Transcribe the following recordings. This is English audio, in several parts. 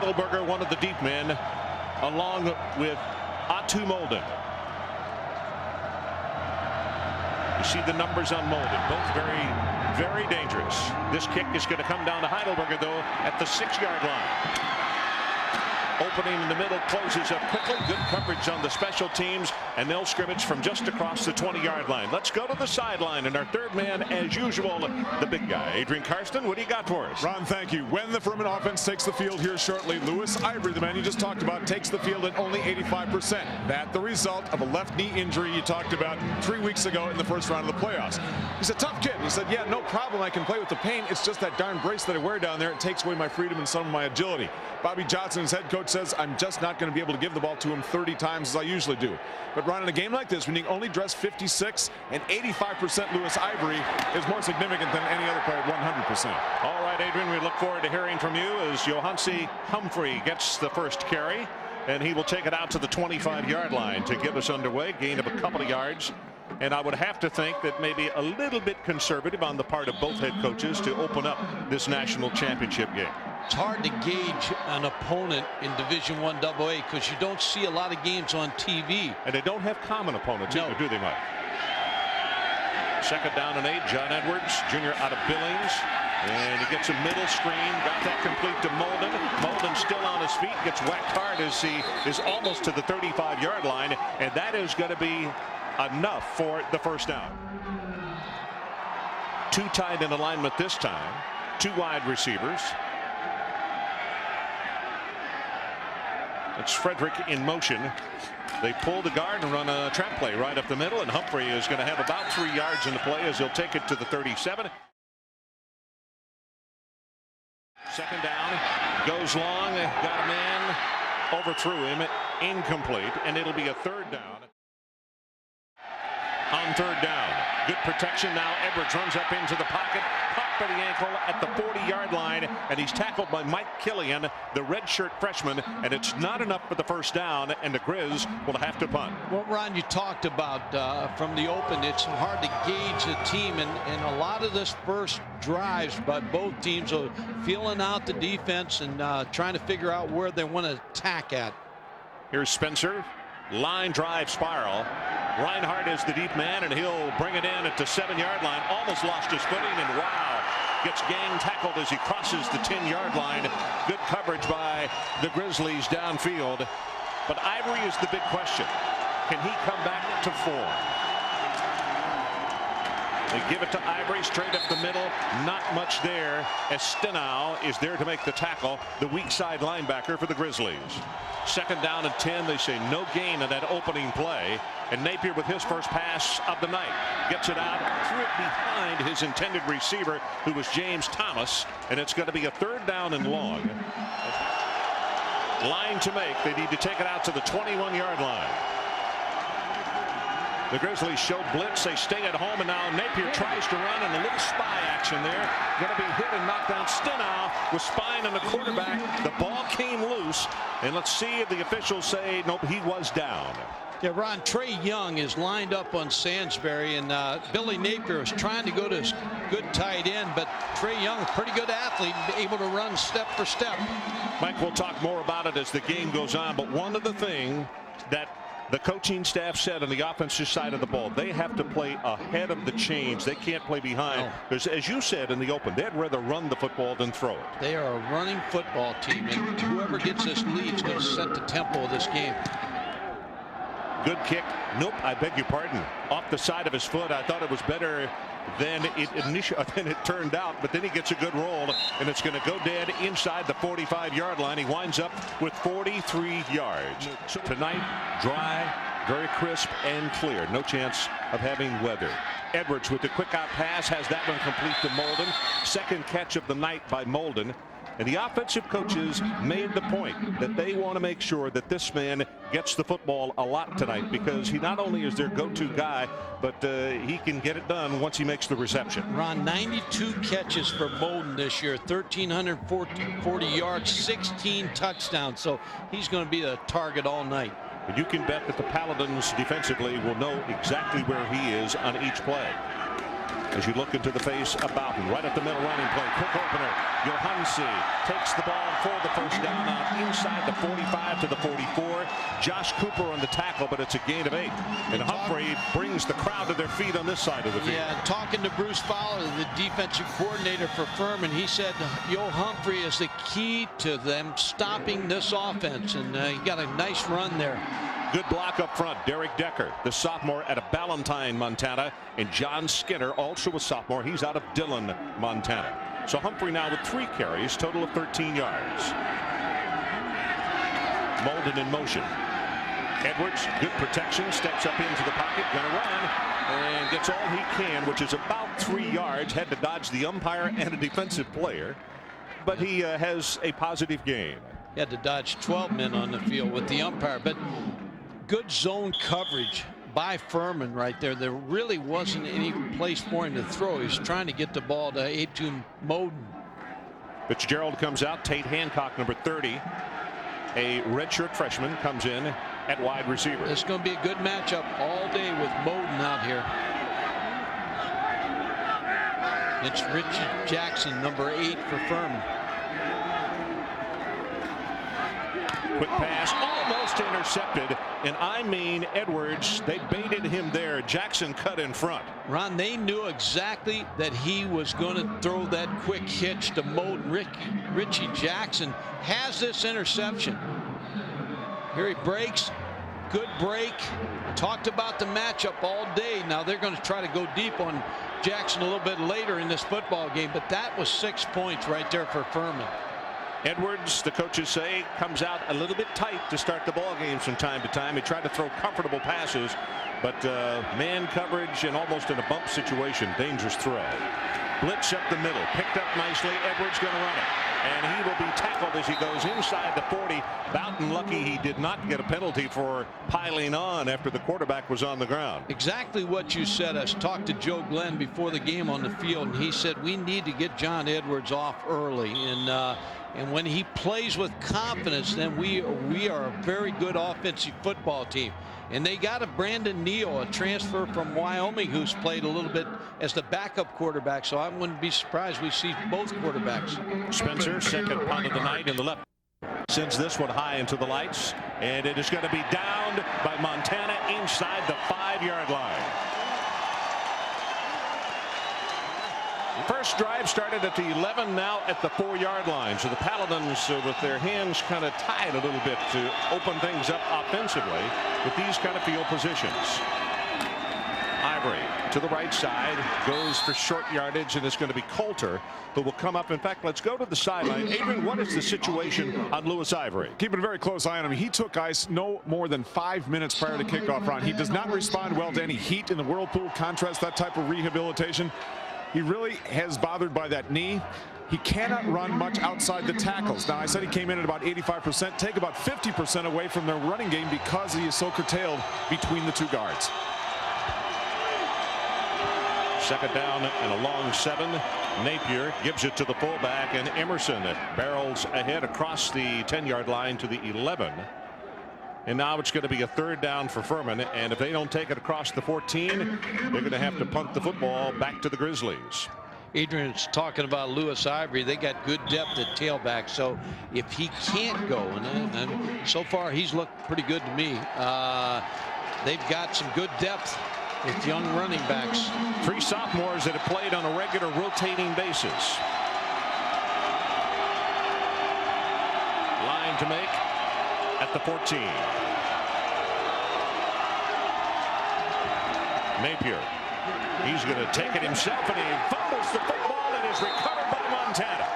Heidelberger, one of the deep men, along with Atu Molden. You see the numbers on Molden, both very, very dangerous. This kick is going to come down to Heidelberger, though, at the 6-yard line. Opening in the middle, closes up quickly. Good coverage on the special teams, and they'll scrimmage from just across the 20-yard line. Let's go to the sideline, and our third man, as usual, the big guy. Adrian Karsten, what do you got for us? Ron, thank you. When the Furman offense takes the field here shortly, Lewis Ivory, the man you just talked about, takes the field at only 85%. That the result of a left knee injury you talked about 3 weeks ago in the first round of the playoffs. He's a tough kid. He said, yeah, no problem. I can play with the pain. It's just that darn brace that I wear down there. It takes away my freedom and some of my agility. Bobby Johnson, his head coach, says, I'm just not going to be able to give the ball to him 30 times as I usually do. But Ron, in a game like this, when you only dress 56 and 85% Lewis Ivory is more significant than any other player at 100%. All right, Adrian, we look forward to hearing from you as Johansi Humphrey gets the first carry, and he will take it out to the 25-yard line to get us underway. Gain of a couple of yards. And I would have to think that maybe a little bit conservative on the part of both head coaches to open up this national championship game. It's hard to gauge an opponent in Division I AA because you don't see a lot of games on TV. And they don't have common opponents either, do they, Mike? Second down and 8. John Edwards, junior out of Billings. And he gets a middle screen. Got that complete to Molden. Molden still on his feet. Gets whacked hard as he is almost to the 35-yard line. And that is going to be enough for the first down. Two tight in alignment this time. Two wide receivers. It's Frederick in motion. They pull the guard and run a trap play right up the middle, and Humphrey is going to have about 3 yards in the play as he'll take it to the 37. Second down, goes long, got a man, overthrew him, incomplete, and it'll be a third down. On third down, good protection now. Edwards runs up into the pocket, caught by the ankle at the 40-yard line, and he's tackled by Mike Killian, the redshirt freshman, and it's not enough for the first down, and the Grizz will have to punt. Well, Ron, you talked about from the open, it's hard to gauge the team, and a lot of this first drives by both teams are feeling out the defense and trying to figure out where they want to attack at. Here's Spencer. Line drive spiral. Reinhardt is the deep man, and he'll bring it in at the 7-yard line. Almost lost his footing, and wow, gets gang tackled as he crosses the 10-yard line. Good coverage by the Grizzlies downfield. But Ivory is the big question. Can he come back to form? They give it to Ivory straight up the middle. Not much there. Estenau is there to make the tackle, the weak side linebacker for the Grizzlies. Second down and 10. They say no gain on that opening play. And Napier with his first pass of the night. Gets it out, threw it behind his intended receiver, who was James Thomas. And it's going to be a third down and long. Line to make. They need to take it out to the 21-yard line. The Grizzlies showed blitz. They stay at home, and now Napier tries to run, and a little spy action there. Going to be hit and knocked down. Stenau with spine on the quarterback. The ball came loose, and let's see if the officials say nope, he was down. Yeah, Ron, Trey Young is lined up on Sansbury, and Billy Napier is trying to go to good tight end, but Trey Young, a pretty good athlete, able to run step for step. Mike, we'll talk more about it as the game goes on, but one of the things that the coaching staff said on the offensive side of the ball, they have to play ahead of the chains. They can't play behind. Because as you said in the open, they'd rather run the football than throw it. They are a running football team, and whoever gets this lead is going to set the tempo of this game. Good kick. Nope, I beg your pardon. Off the side of his foot. I thought it was better than it turned out, but then he gets a good roll, and it's going to go dead inside the 45-yard line. He winds up with 43 yards. Tonight, dry, very crisp and clear. No chance of having weather. Edwards with the quick out pass has that one complete to Molden. Second catch of the night by Molden. And the offensive coaches made the point that they want to make sure that this man gets the football a lot tonight, because he not only is their go-to guy, but he can get it done once he makes the reception. Ron, 92 catches for Molden this year, 1,340 yards, 16 touchdowns. So he's going to be a target all night. And you can bet that the Paladins defensively will know exactly where he is on each play. as you look into the face of Bowden. Right at the middle running play. Quick opener. Johansi takes the ball for the first down out inside the 45 to the 44. Josh Cooper on the tackle, but it's a gain of 8. And Humphrey brings the crowd to their feet on this side of the field. Yeah, talking to Bruce Fowler, the defensive coordinator for Furman, he said Yo Humphrey is the key to them stopping this offense, and he got a nice run there. Good block up front. Derek Decker, the sophomore out of Ballantyne, Montana, and John Skinner, also a sophomore. He's out of Dillon, Montana. So Humphrey now with 3 carries, total of 13 yards. Molden in motion. Edwards, good protection, steps up into the pocket, gonna run, and gets all he can, which is about 3 yards. Had to dodge the umpire and a defensive player, but he has a positive gain. He had to dodge 12 men on the field with the umpire, but good zone coverage by Furman right there. There really wasn't any place for him to throw. He's trying to get the ball to Atun Moden. Fitzgerald comes out. Tate Hancock, number 30, a redshirt freshman, comes in at wide receiver. It's going to be a good matchup all day with Moden out here. It's Richie Jackson, number 8 for Furman. Quick pass, almost intercepted, and I mean Edwards, they baited him there. Jackson cut in front. Ron, they knew exactly that he was going to throw that quick hitch to Moden. Richie Jackson has this interception. Here he breaks. Good break. Talked about the matchup all day. Now they're going to try to go deep on Jackson a little bit later in this football game, but that was 6 points right there for Furman. Edwards, the coaches say, comes out a little bit tight to start the ball games from time to time. He tried to throw comfortable passes, but man coverage and almost in a bump situation. Dangerous throw. Blitz up the middle, picked up nicely. Edwards going to run it, and he will be tackled as he goes inside the 40. Bowden lucky he did not get a penalty for piling on after the quarterback was on the ground. Exactly what you said. I talked to Joe Glenn before the game on the field, and he said we need to get John Edwards off early, and when he plays with confidence, then we are a very good offensive football team. And they got a Brandon Neal, a transfer from Wyoming, who's played a little bit as the backup quarterback. So I wouldn't be surprised we see both quarterbacks. Spencer, second punt of the night in the left. Sends this one high into the lights, and it is going to be downed by Montana inside the 5-yard line. First drive started at the 11, now at the 4-yard line. So the Paladins with their hands kind of tied a little bit to open things up offensively with these kind of field positions. Ivory to the right side, goes for short yardage, and it's going to be Coulter who will come up. In fact, let's go to the sideline. Adrian, what is the situation on Lewis Ivory? Keeping a very close eye on him. He took ice no more than 5 minutes prior to kickoff round. He does not respond well to any heat in the whirlpool. Contrast that type of rehabilitation. He really has bothered by that knee. He cannot run much outside the tackles. Now, I said he came in at about 85%. Take about 50% away from their running game because he is so curtailed between the 2 guards. Second down and a long 7. Napier gives it to the fullback, and Emerson barrels ahead across the 10-yard line to the 11. And now it's going to be a 3rd down for Furman, and if they don't take it across the 14, they're going to have to punt the football back to the Grizzlies. Adrian's talking about Lewis Ivory. They got good depth at tailback, so if he can't go, and so far he's looked pretty good to me, they've got some good depth with young running backs. 3 sophomores that have played on a regular rotating basis. Line to make at the 14. Napier, he's going to take it himself, and he fumbles the football, and is recovered by Montana.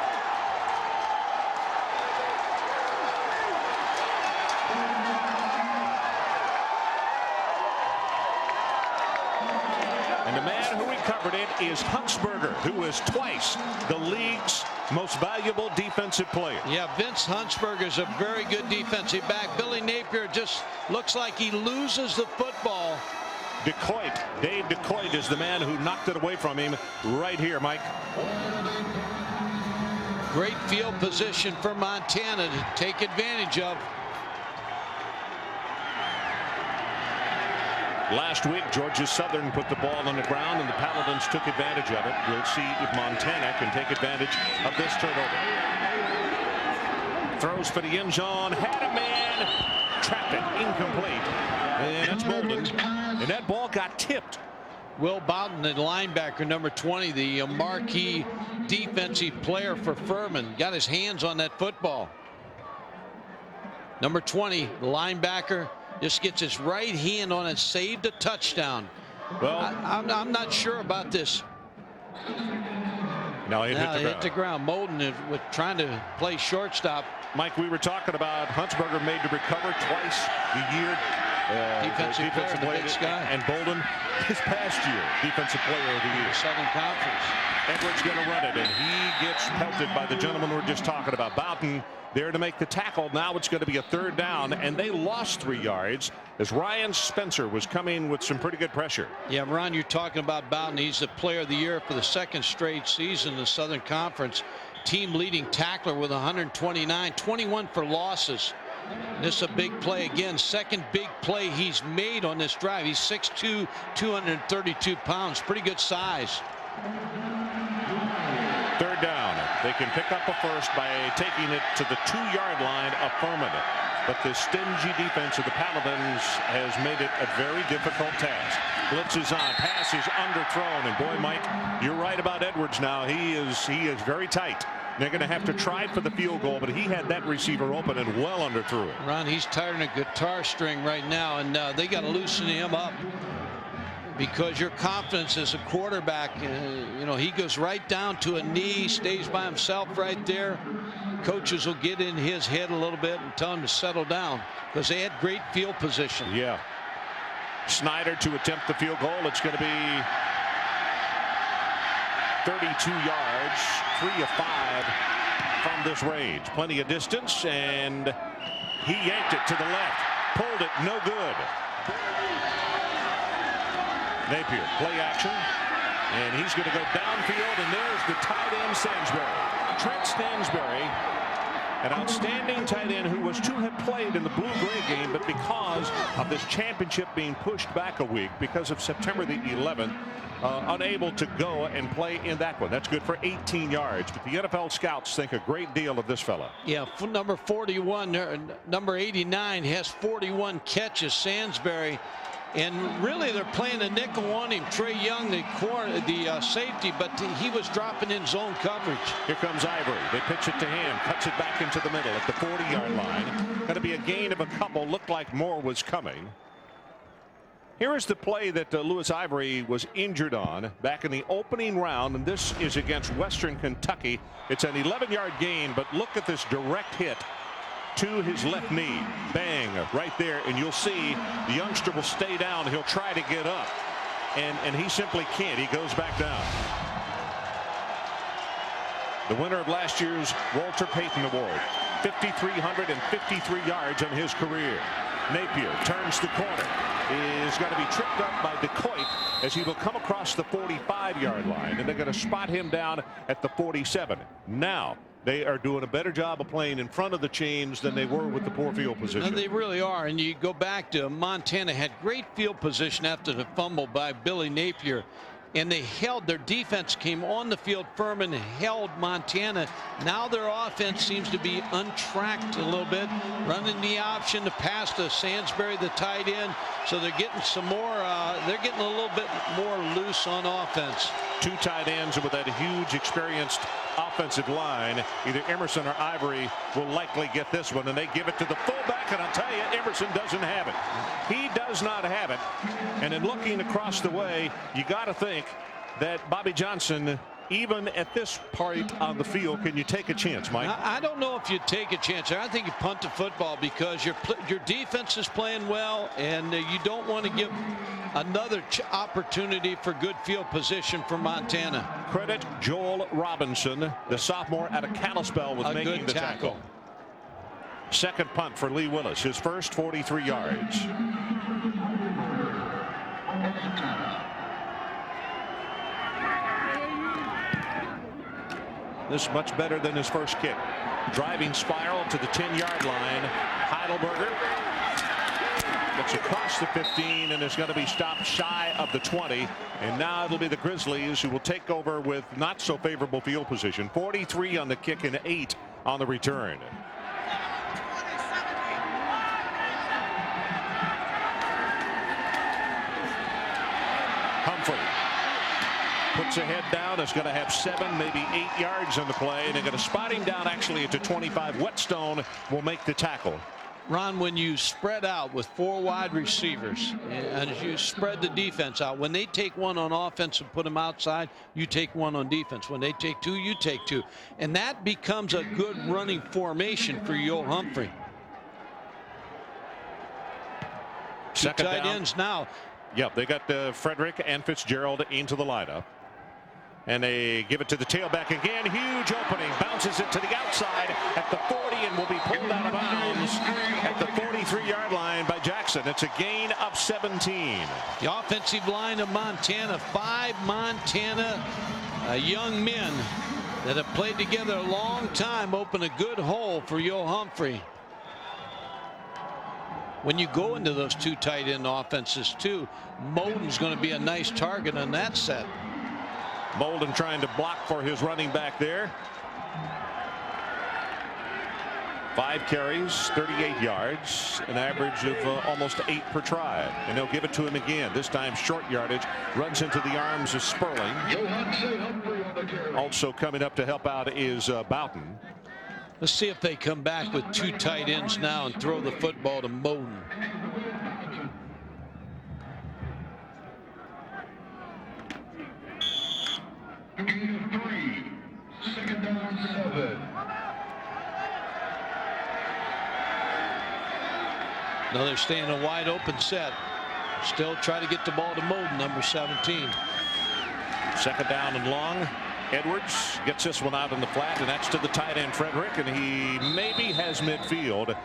And the man who recovered it is Huntsberger, who is twice the league's most valuable defensive player. Yeah, Vince Huntsberger is a very good defensive back. Billy Napier just looks like he loses the football. DeCoit, Dave DeCoit is the man who knocked it away from him right here, Mike. Great field position for Montana to take advantage of. Last week, Georgia Southern put the ball on the ground, and the Paladins took advantage of it. We'll see if Montana can take advantage of this turnover. Throws for the end zone, had a man, trapped it, incomplete. And that's Bolden. And that ball got tipped. Will Boughton, the linebacker, number 20, the marquee defensive player for Furman, got his hands on that football. Number 20, the linebacker, just gets his right hand on it, saved a touchdown. Well, I'm not sure about this. No, it hit the ground. Molden was trying to play shortstop. Mike, we were talking about Huntsberger made to recover twice the year. Defensive player of the Big Sky. And Bolden this past year, defensive player of the year. Southern Conference. Edwards going to run it, and he gets pelted by the gentleman we're just talking about. Boughton there to make the tackle. Now it's going to be a third down, and they lost 3 yards as Ryan Spencer was coming with some pretty good pressure. Yeah, Ron, you're talking about Boughton. He's the player of the year for the 2nd straight season in the Southern Conference. Team leading tackler with 129, 21 for losses. This is a big play again. 2nd big play he's made on this drive. He's 6'2", 232 pounds. Pretty good size. Third down. They can pick up a first by taking it to the 2-yard line of Furman. But the stingy defense of the Paladins has made it a very difficult task. Blitz is on. Pass is underthrown. And boy, Mike, you're right about Edwards now. He is very tight. They're going to have to try for the field goal, but he had that receiver open and well underthrew it. Ron, he's tired of a guitar string right now, and they got to loosen him up because your confidence as a quarterback, you know, he goes right down to a knee, stays by himself right there. Coaches will get in his head a little bit and tell him to settle down because they had great field position. Yeah. Snyder to attempt the field goal. It's going to be 32 yards, 3 of 5 from this range. Plenty of distance, and he yanked it to the left. Pulled it, no good. Napier, play action, and he's going to go downfield, and there's the tight end, Stansbury. Trent Stansbury, an outstanding tight end who was to have played in the blue-gray game, but because of this championship being pushed back a week because of September the 11th, unable to go and play in that one. That's good for 18 yards. But the NFL scouts think a great deal of this fella. Yeah, number 41, number 89 has 41 catches, Stansbury. And really, they're playing a nickel on him. Trey Young, the safety, but he was dropping in zone coverage. Here comes Ivory. They pitch it to him, cuts it back into the middle at the 40-yard line. Going to be a gain of a couple. Looked like more was coming. Here is the play that Lewis Ivory was injured on back in the opening round, and this is against Western Kentucky. It's an 11-yard gain, but look at this direct hit to his left knee. Bang, right there, and you'll see the youngster will stay down. He'll try to get up, and he simply can't. He goes back down. The winner of last year's Walter Payton Award, 5,353 yards on his career. Napier turns the corner. Is going to be tripped up by DeCoit as he will come across the 45-yard line, and they're going to spot him down at the 47. Now they are doing a better job of playing in front of the chains than they were with the poor field position. And they really are. And you go back to Montana had great field position after the fumble by Billy Napier. And they held, their defense came on the field. Furman held Montana. Now their offense seems to be untracked a little bit, running the option to pass to Stansbury, the tight end. So they're getting some more, they're getting a little bit more loose on offense. 2 tight ends with that huge experienced offensive line. Either Emerson or Ivory will likely get this one, and they give it to the fullback, and I'll tell you, Emerson doesn't have it. He does not have it. And in looking across the way, you got to think that Bobby Johnson, even at this part on the field, can you take a chance, Mike? I don't know if you take a chance. I think you punt the football because your defense is playing well, and you don't want to give another opportunity for good field position for Montana. Credit Joel Robinson, the sophomore out of Kalispell, with making the tackle. Second punt for Lee Willis, his first 43 yards. This is much better than his first kick. Driving spiral to the 10-yard line. Heidelberger Gets across the 15 and is going to be stopped shy of the 20. And now it'll be the Grizzlies who will take over with not so favorable field position. 43 on the kick and 8 on the return. Humphrey puts a head down. It's going to have 7, maybe 8 yards on the play, and they're going to spot him down actually at the 25. Whetstone will make the tackle. Ron, when you spread out with 4 wide receivers and you spread the defense out, when they take one on offense and put them outside, you take one on defense. When they take 2, you take 2. And that becomes a good running formation for Yo Humphrey. Second tight down. ends now. Yep, they got Frederick and Fitzgerald into the lineup. And they give it to the tailback again. Huge opening. Bounces it to the outside at the 40 and will be pulled out of bounds at the 43-yard line by Jackson. It's a gain of 17. The offensive line of Montana, 5 Montana young men that have played together a long time, open a good hole for Yo Humphrey. When you go into those 2 tight end offenses too, Molden's going to be a nice target on that set. Molden trying to block for his running back there. 5 carries, 38 yards, an average of almost 8 per try. And they'll give it to him again. This time short yardage, runs into the arms of Sperling. Also coming up to help out is Boughton. Let's see if they come back with 2 tight ends now and throw the football to Molden. Second down 7. Now they're staying a wide open set. Still try to get the ball to Molden, number 17. Second down and long. Edwards gets this one out in the flat, and that's to the tight end Frederick, and he maybe has midfield,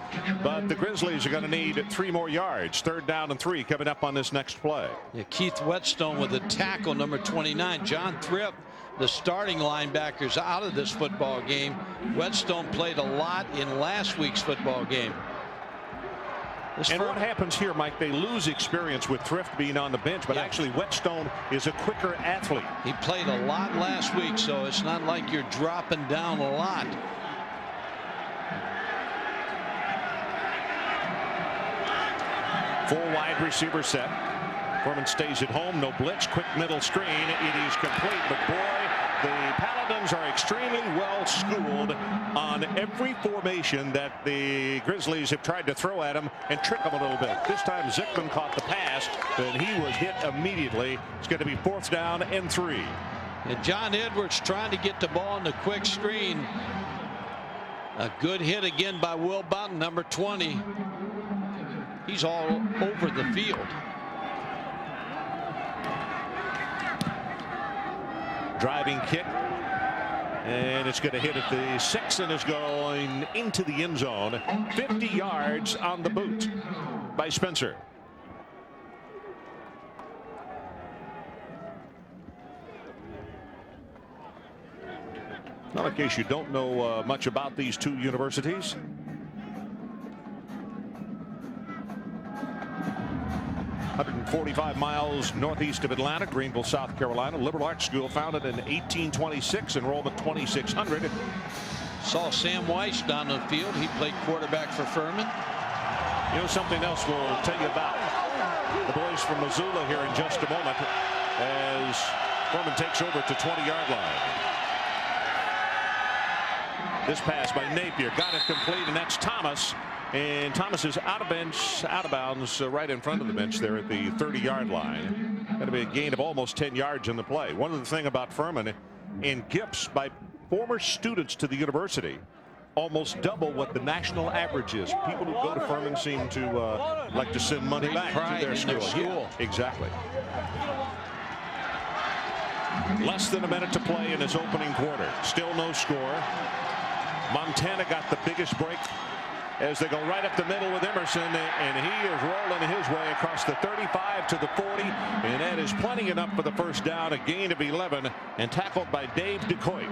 but the Grizzlies are going to need 3 more yards. 3rd down and 3 coming up on this next play. Yeah, Keith Whetstone with a tackle, number 29. John Thrift, the starting linebackers, out of this football game. Whetstone played a lot in last week's football game. And what happens here, Mike, they lose experience with Thrift being on the bench, but actually Whetstone is a quicker athlete. He played a lot last week, so it's not like you're dropping down a lot. Full wide receiver set. Furman stays at home. No blitz. Quick middle screen. It is complete. But boy, the Paladins are extremely well schooled on every formation that the Grizzlies have tried to throw at them and trick them a little bit. This time Zickman caught the pass, and he was hit immediately. It's going to be 4th down and 3. And John Edwards trying to get the ball in the quick screen. A good hit again by Will Boughton, number 20. He's all over the field. Driving kick, and it's going to hit at the 6 and is going into the end zone. 50 yards on the boot by Spencer. Now, in case you don't know much about these 2 universities, 145 miles northeast of Atlanta, Greenville, South Carolina. Liberal arts school founded in 1826, enrollment 2,600. Saw Sam Weiss down the field. He played quarterback for Furman. You know, something else we'll tell you about the boys from Missoula here in just a moment as Furman takes over at the 20-yard line. This pass by Napier, got it complete, and that's Thomas. And Thomas is out of bounds right in front of the bench there at the 30-yard line. Going to be a gain of almost 10 yards in the play. One of the things about Furman, in gifts by former students to the university, almost double what the national average is. People who go to Furman seem to like to send money back to their school. Yeah, exactly. Less than a minute to play in his opening quarter. Still no score. Montana got the biggest break as they go right up the middle with Emerson, and he is rolling his way across the 35 to the 40, and that is plenty enough for the 1st down. A gain of 11 and tackled by Dave DeCoy.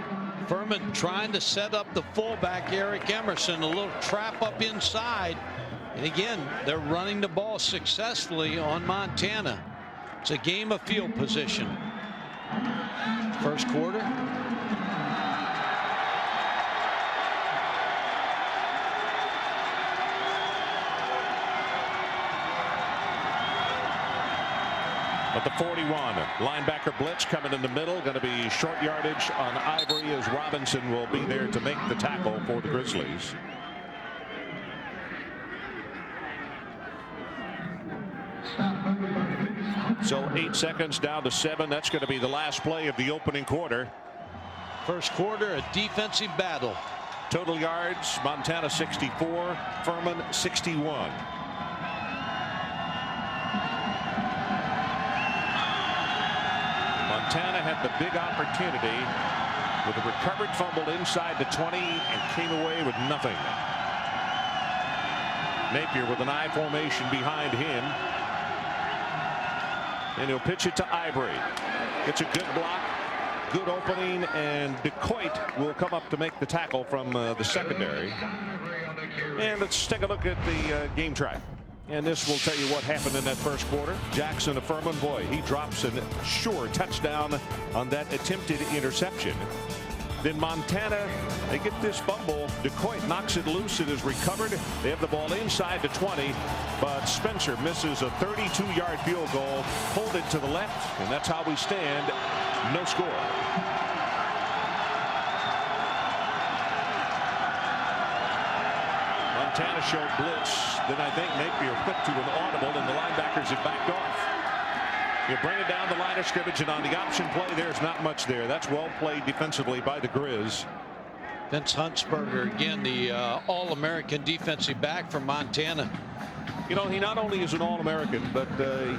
Furman trying to set up the fullback Eric Emerson, a little trap up inside, And again, they're running the ball successfully on Montana. It's a game of field position. First quarter. At the 41, linebacker blitz coming in the middle. Going to be short yardage on Ivory as Robinson will be there to make the tackle for the Grizzlies. So 8 seconds down to 7. That's going to be the last play of the opening quarter. First quarter, a defensive battle. Total yards, Montana 64, Furman 61. Montana had the big opportunity with a recovered fumble inside the 20 and came away with nothing. Napier with an I formation behind him. And he'll pitch it to Ivory. It's a good block, good opening, and DeCoit will come up to make the tackle from the secondary. And let's take a look at the game track. And this will tell you what happened in that first quarter. Jackson of Furman, boy, he drops a sure touchdown on that attempted interception. Then Montana, they get this fumble. DeCoit knocks it loose. It is recovered. They have the ball inside the 20, but Spencer misses a 32-yard field goal, pulled it to the left, and that's how we stand. No score. Montana showed blitz. Then I think Napier put to an audible, and the linebackers have backed off. You bring it down the line of scrimmage, and on the option play, there's not much there. That's well played defensively by the Grizz. Vince Huntsberger, again, the All-American defensive back from Montana. You know, he not only is an All-American, but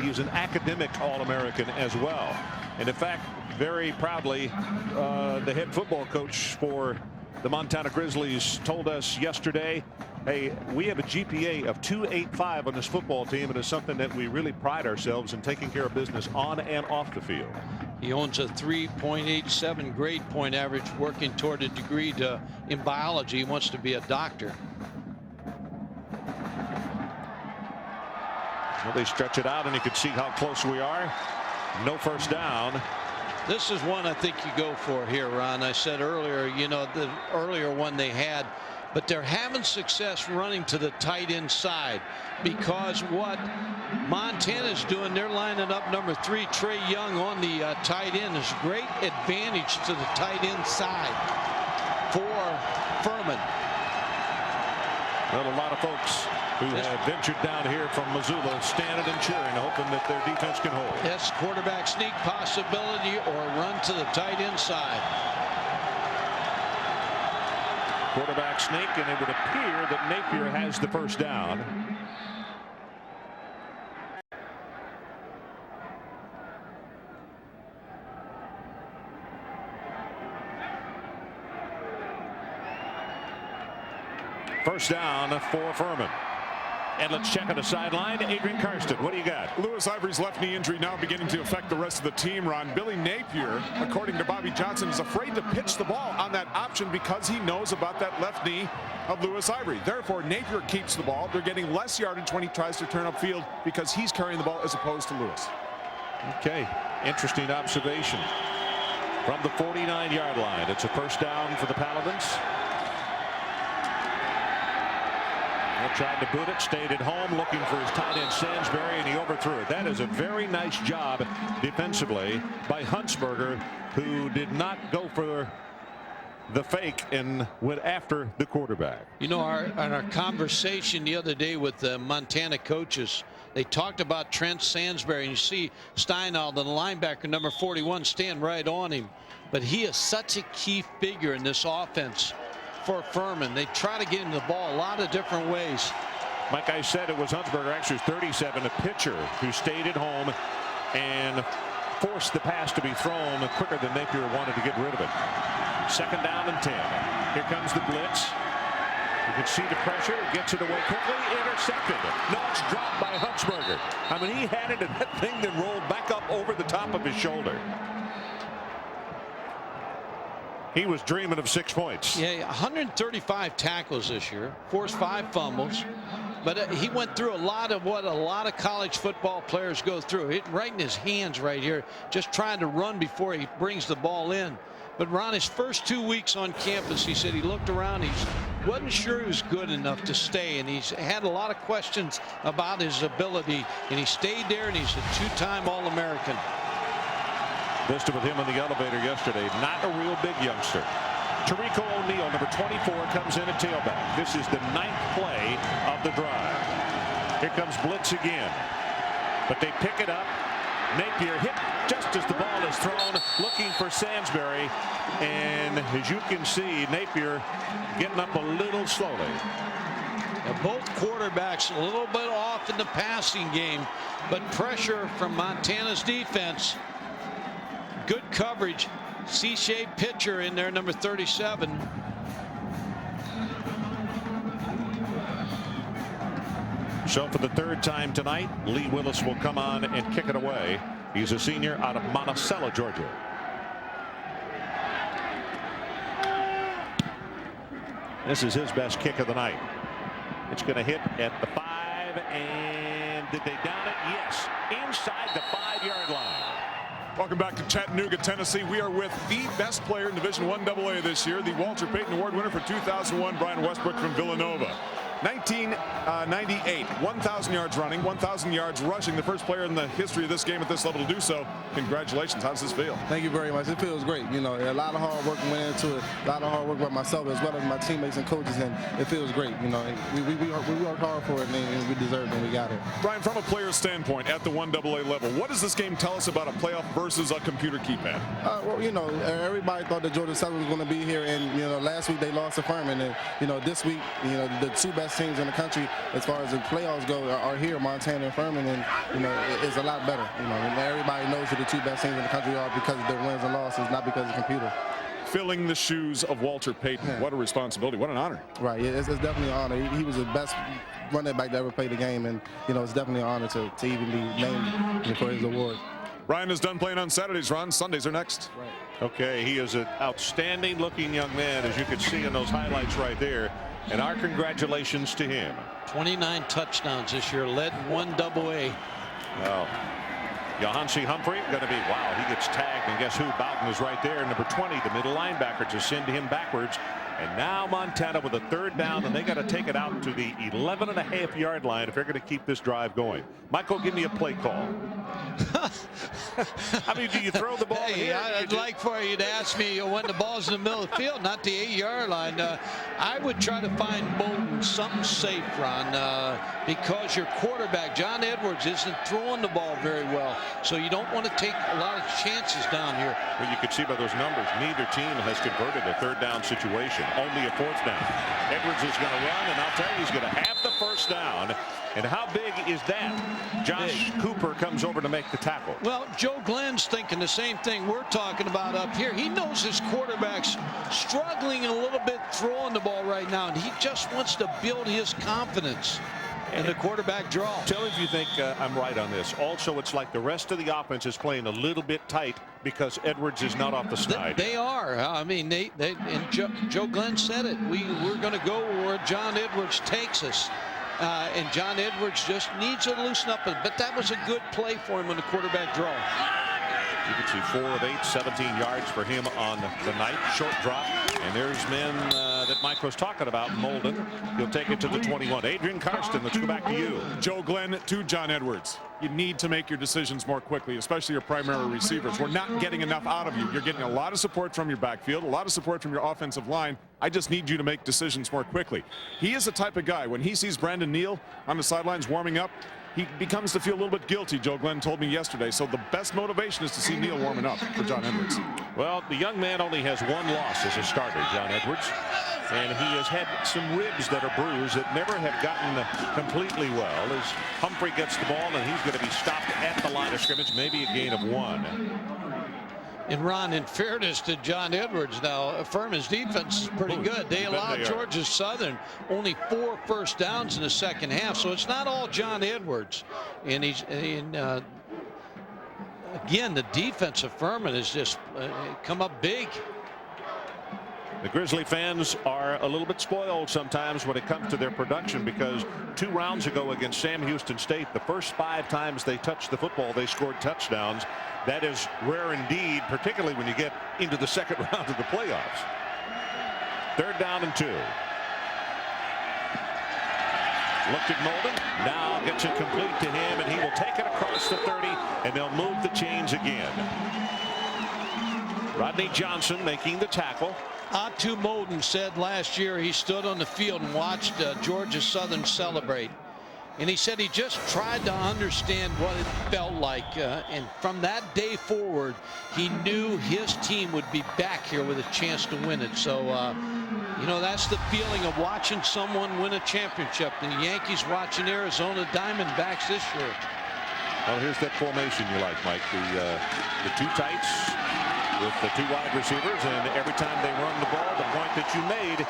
he's an academic All-American as well. And in fact, very proudly, the head football coach for the Montana Grizzlies told us yesterday, hey, we have a GPA of 2.85 on this football team, and it's something that we really pride ourselves in taking care of business on and off the field. He owns a 3.87 grade point average, working toward a degree in biology. He wants to be a doctor. Well, they stretch it out, and you can see how close we are. No first down. This is one I think you go for here, Ron. I said earlier, you know, the earlier one they had, but they're having success running to the tight end side, because what Montana's doing, they're lining up number 3, Trey Young, on the tight end. Is great advantage to the tight end side for Furman. Well, a lot of folks who have ventured down here from Missoula standing and cheering, hoping that their defense can hold. Yes, quarterback sneak possibility or run to the tight end side. Quarterback sneak, and it would appear that Napier has the first down. First down for Furman. And let's check on the sideline. Adrian Karsten, what do you got? Lewis Ivory's left knee injury now beginning to affect the rest of the team, Ron. Billy Napier, according to Bobby Johnson, is afraid to pitch the ball on that option because he knows about that left knee of Lewis Ivory. Therefore, Napier keeps the ball. They're getting less yardage when he tries to turn upfield because he's carrying the ball as opposed to Lewis. Okay, interesting observation. From the 49-yard line, it's a first down for the Paladins. Tried to boot it, stayed at home looking for his tight end Sansbury, and he overthrew it. That is a very nice job defensively by Huntsberger, who did not go for the fake and went after the quarterback. You know, our conversation the other day with the Montana coaches, they talked about Trent Sansbury, and you see Steinald, the linebacker, number 41, stand right on him. But he is such a key figure in this offense for Furman. They try to get him the ball a lot of different ways. Like I said, it was Huntsberger, actually 37, a pitcher who stayed at home and forced the pass to be thrown quicker than Napier wanted to get rid of it. Second down and 10. Here comes the blitz. You can see the pressure, gets it away quickly, intercepted. No, it's dropped by Huntsberger. I mean, he had it, and that thing then rolled back up over the top of his shoulder. He was dreaming of 6 points. Yeah, 135 tackles this year, forced 5 fumbles. But he went through a lot of what a lot of college football players go through. Right in his hands right here, just trying to run before he brings the ball in. But Ron, his first 2 weeks on campus, he said he looked around, he wasn't sure he was good enough to stay, and he's had a lot of questions about his ability, and he stayed there, and he's a two-time All-American. Visited with him in the elevator yesterday. Not a real big youngster. Tarico O'Neal, number 24, comes in at tailback. This is the 9th play of the drive. Here comes blitz again, but they pick it up. Napier hit just as the ball is thrown, looking for Sansbury, and as you can see, Napier getting up a little slowly. Now, both quarterbacks a little bit off in the passing game, but pressure from Montana's defense. Good coverage. C-shaped pitcher in there, number 37. So for the 3rd time tonight, Lee Willis will come on and kick it away. He's a senior out of Monticello, Georgia. This is his best kick of the night. It's going to hit at the 5, and did they down it? Yes, inside the 5-yard line. Welcome back to Chattanooga, Tennessee. We are with the best player in Division I AA this year, the Walter Payton Award winner for 2001, Brian Westbrook from Villanova. 1998, 1,000 yards running, 1,000 yards rushing, the first player in the history of this game at this level to do so. Congratulations. How does this feel? Thank you very much. It feels great. You know, a lot of hard work went into it, a lot of hard work by myself as well as my teammates and coaches, and it feels great. You know, we worked hard for it, and we deserved it, and we got it. Brian, from a player's standpoint at the 1AA level, what does this game tell us about a playoff versus a computer keypad? Well, you know, everybody thought that Georgia Southern was going to be here, and, you know, last week they lost to Furman, and, you know, this week, you know, the 2 best teams in the country as far as the playoffs go are here, Montana and Furman, and, you know, it's a lot better. You know, and everybody knows who the 2 best teams in the country are because of their wins and losses, not because of the computer. Filling the shoes of Walter Payton. Yeah. What a responsibility. What an honor. Right. It's definitely an honor. He was the best running back to ever play the game, and, you know, it's definitely an honor to even be named for his award. Brian is done playing on Saturdays, Ron. Sundays are next. Right. Okay, he is an outstanding looking young man, as you can see in those highlights right there. And our congratulations to him. 29 touchdowns this year, led in 1AA. Well, Johansi Humphrey going to be, wow, he gets tagged, and guess who? Bowden is right there, number 20, the middle linebacker, to send him backwards. And now Montana with a 3rd down, and they got to take it out to the 11.5-yard line if they're going to keep this drive going. Michael, give me a play call. I mean, do you throw the ball here? I'd like for you to ask me when the ball's in the middle of the field, not the 8-yard line. I would try to find Bolton something safe, Ron, because your quarterback, John Edwards, isn't throwing the ball very well. So you don't want to take a lot of chances down here. Well, you can see by those numbers, neither team has converted a 3rd down situation. Only a 4th down. Edwards is going to run, and I'll tell you, he's going to have the 1st down. And how big is that? Josh Cooper comes over to make the tackle. Well, Joe Glenn's thinking the same thing we're talking about up here. He knows his quarterback's struggling a little bit throwing the ball right now, and he just wants to build his confidence in the quarterback draw. Tell me if you think I'm right on this. Also, it's like the rest of the offense is playing a little bit tight because Edwards is not off the snide. They are. I mean, and Joe Glenn said it. We're going to go where John Edwards takes us. And John Edwards just needs to loosen up. But that was a good play for him on the quarterback draw. You can see 4 of 8, 17 yards for him on the night. Short drop. And there's men that Mike was talking about. Molden. He'll take it to the 21. Adrian Karsten, let's go back to you. Joe Glenn to John Edwards. You need to make your decisions more quickly, especially your primary receivers. We're not getting enough out of you. You're getting a lot of support from your backfield, a lot of support from your offensive line. I just need you to make decisions more quickly. He is the type of guy, when he sees Brandon Neal on the sidelines warming up, he becomes to feel a little bit guilty, Joe Glenn told me yesterday. So the best motivation is to see Neal warming up for John Edwards. Well, the young man only has 1 loss as a starter, John Edwards. And he has had some ribs that are bruised that never have gotten completely well. As Humphrey gets the ball, and he's going to be stopped at the line of scrimmage, maybe a gain of 1. And Ron, in fairness to John Edwards, now Furman's defense is pretty good. They allowed Georgia Southern only 4 first downs in the second half, so it's not all John Edwards. And again, the defense of Furman has just come up big. The Grizzly fans are a little bit spoiled sometimes when it comes to their production, because 2 rounds ago against Sam Houston State, the first 5 times they touched the football, they scored touchdowns. That is rare indeed, particularly when you get into the second round of the playoffs. 3rd down and 2. Looked at Molden, now gets it complete to him, and he will take it across the 30, and they'll move the chains again. Rodney Johnson making the tackle. Atu Molden said last year he stood on the field and watched Georgia Southern celebrate. And he said he just tried to understand what it felt like. And from that day forward, he knew his team would be back here with a chance to win it. So, you know, that's the feeling of watching someone win a championship. The Yankees watching Arizona Diamondbacks this year. Well, here's that formation you like, Mike. The 2 tights with the 2 wide receivers, and every time they run the ball, the point that you made,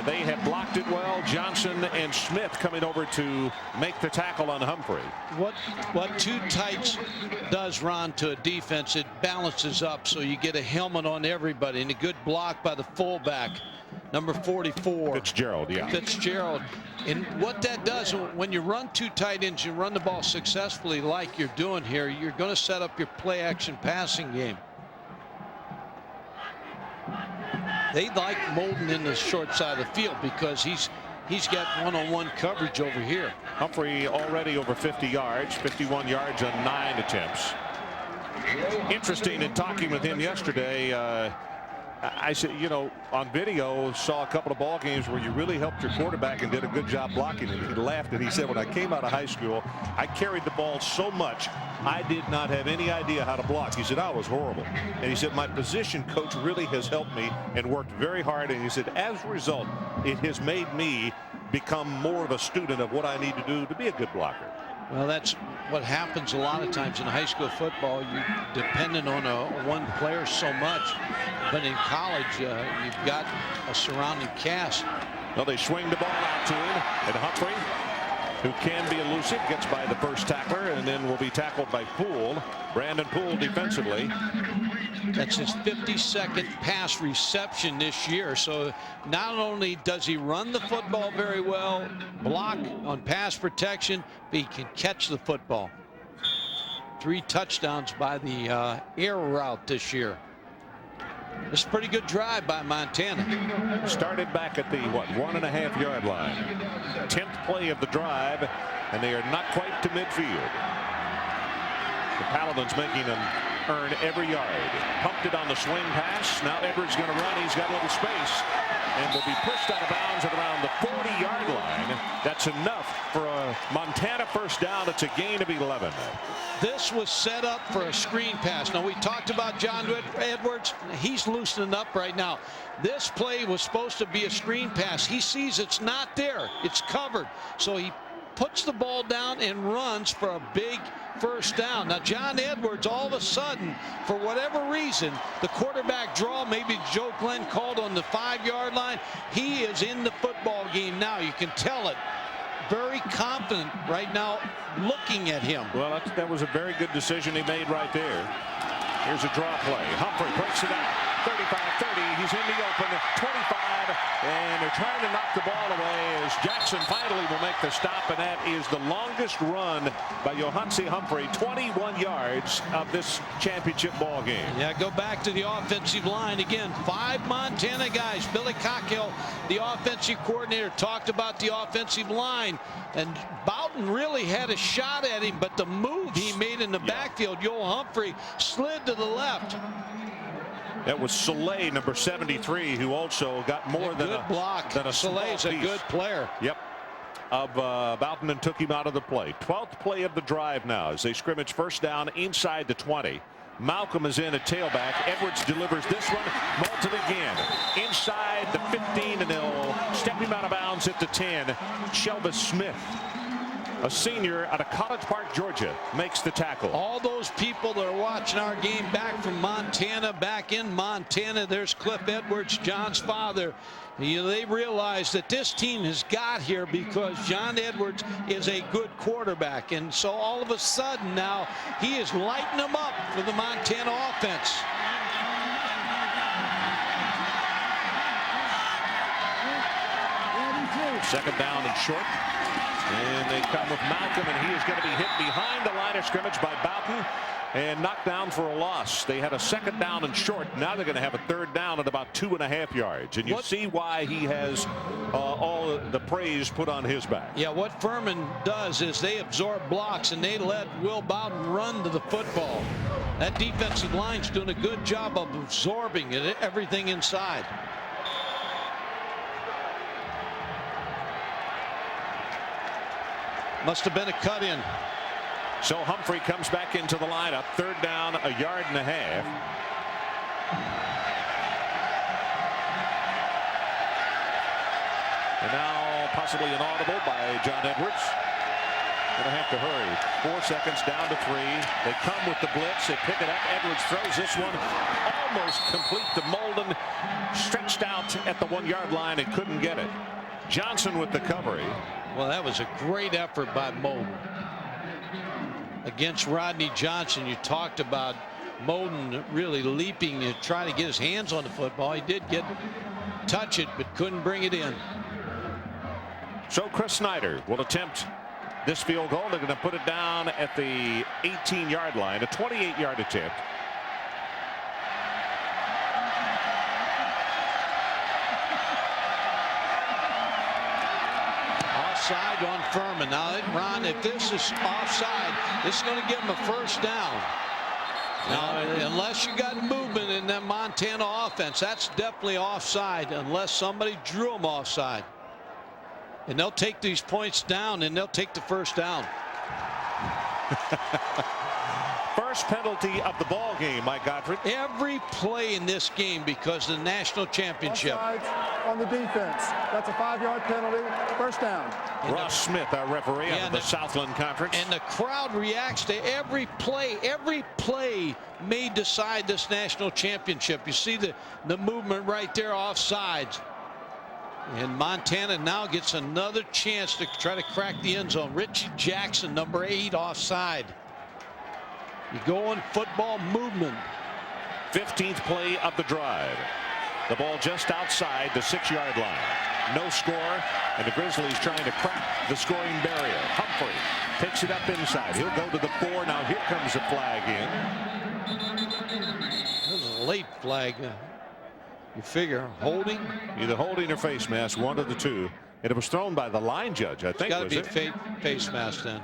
they have blocked it well. Johnson and Smith coming over to make the tackle on Humphrey. What 2 tights does, Ron, to a defense, it balances up so you get a helmet on everybody, and a good block by the fullback, number 44. Fitzgerald, yeah. Fitzgerald. And what that does, when you run 2 tight ends, you run the ball successfully like you're doing here, you're going to set up your play action passing game. They like Molden in the short side of the field because he's got one-on-one coverage over here. Humphrey already over 50 yards, 51 yards on 9 attempts. Interesting, in talking with him yesterday, I said, you know, on video, saw a couple of ball games where you really helped your quarterback and did a good job blocking him. He laughed, and he said, when I came out of high school, I carried the ball so much, I did not have any idea how to block. He said, I was horrible. And he said, my position coach really has helped me and worked very hard. And he said, as a result, it has made me become more of a student of what I need to do to be a good blocker. Well, that's what happens a lot of times in high school football. You're dependent on one player so much. But in college, you've got a surrounding cast. Well, they swing the ball out to him, and Humphrey, who can be elusive, gets by the first tackler and then will be tackled by Poole. Brandon Poole defensively. That's his 52nd pass reception this year. So not only does he run the football very well, block on pass protection, but he can catch the football. 3 touchdowns by the air route this year. It's a pretty good drive by Montana. Started back at the, 1.5 yard line. 10th play of the drive, and they are not quite to midfield. The Paladins making them earn every yard. Pumped it on the swing pass. Now Edwards going to run. He's got a little space and will be pushed out of bounds at around the 40-yard line. That's enough for a Montana first down. It's a gain of 11. This was set up for a screen pass. Now, we talked about John Edwards. He's loosening up right now. This play was supposed to be a screen pass. He sees it's not there. It's covered. So he puts the ball down and runs for a big first down. Now, John Edwards, all of a sudden, for whatever reason, the quarterback draw, maybe Joe Glenn called on the 5-yard line. He is in the football game now. You can tell it. Very confident right now looking at him. Well, that was a very good decision he made right there. Here's a draw play. Humphrey breaks it out. 35-30. He's in the open. 25. And they're trying to knock the ball away as Jackson finally will make the stop. And that is the longest run by Johansi Humphrey. 21 yards of this championship ball game. Yeah, go back to the offensive line again. 5 Montana guys. Billy Cockhill, the offensive coordinator, talked about the offensive line. And Boughton really had a shot at him, but the move he made in the backfield, Joel Humphrey slid to the left. That was Soleil, number 73, who also got more than a block. Soleil's a good player. Yep. Of Boughton, and took him out of the play. 12th play of the drive now as they scrimmage first down inside the 20. Malcolm is in at tailback. Edwards delivers this one. Moulton again inside the 15, and they'll step him out of bounds at the 10. Shelvis Smith, a senior out of College Park, Georgia, makes the tackle. All those people that are watching our game back from Montana, back in Montana, there's Cliff Edwards, John's father. They realize that this team has got here because John Edwards is a good quarterback. And so all of a sudden now he is lighting them up for the Montana offense. Second down and short. And they come with Malcolm, and he is going to be hit behind the line of scrimmage by Boughton and knocked down for a loss. They had a second down and short. Now they're going to have a third down at about 2.5 yards. And you see why he has all the praise put on his back. Yeah, what Furman does is they absorb blocks, and they let Will Boughton run to the football. That defensive line's doing a good job of absorbing it, everything inside. Must have been a cut in. So Humphrey comes back into the lineup. Third down, 1.5 yards. And now possibly an audible by John Edwards. Gonna have to hurry. 4 seconds down to 3. They come with the blitz. They pick it up. Edwards throws this one almost complete to Molden. Stretched out at the 1 yard line and couldn't get it. Johnson with the cover. Well, that was a great effort by Molden. Against Rodney Johnson, you talked about Molden really leaping to try to get his hands on the football. He did touch it, but couldn't bring it in. So Chris Snyder will attempt this field goal. They're going to put it down at the 18 yard line, a 28 yard attempt. Offside on Furman. Now, Ron, if this is offside, this is going to give him a first down. Now, unless you got movement in that Montana offense, that's definitely offside unless somebody drew him offside. And they'll take these points down, and they'll take the first down. First penalty of the ball game, Mike Gottfried. Every play in this game because of the national championship. Offsides on the defense. That's a 5-yard penalty. First down. Ross Smith, our referee out of the Southland Conference. And the crowd reacts to every play. Every play may decide this national championship. You see the movement right there, offsides. And Montana now gets another chance to try to crack the end zone. Richie Jackson, number 8, offside. You go on football movement. 15th play of the drive. The ball just outside the 6 yard line. No score, and the Grizzlies trying to crack the scoring barrier. Humphrey takes it up inside. He'll go to the 4. Now here comes a flag in. That was a late flag. You figure holding, either holding or face mask, one of the two. And it was thrown by the line judge, I think. Got to be a face mask then.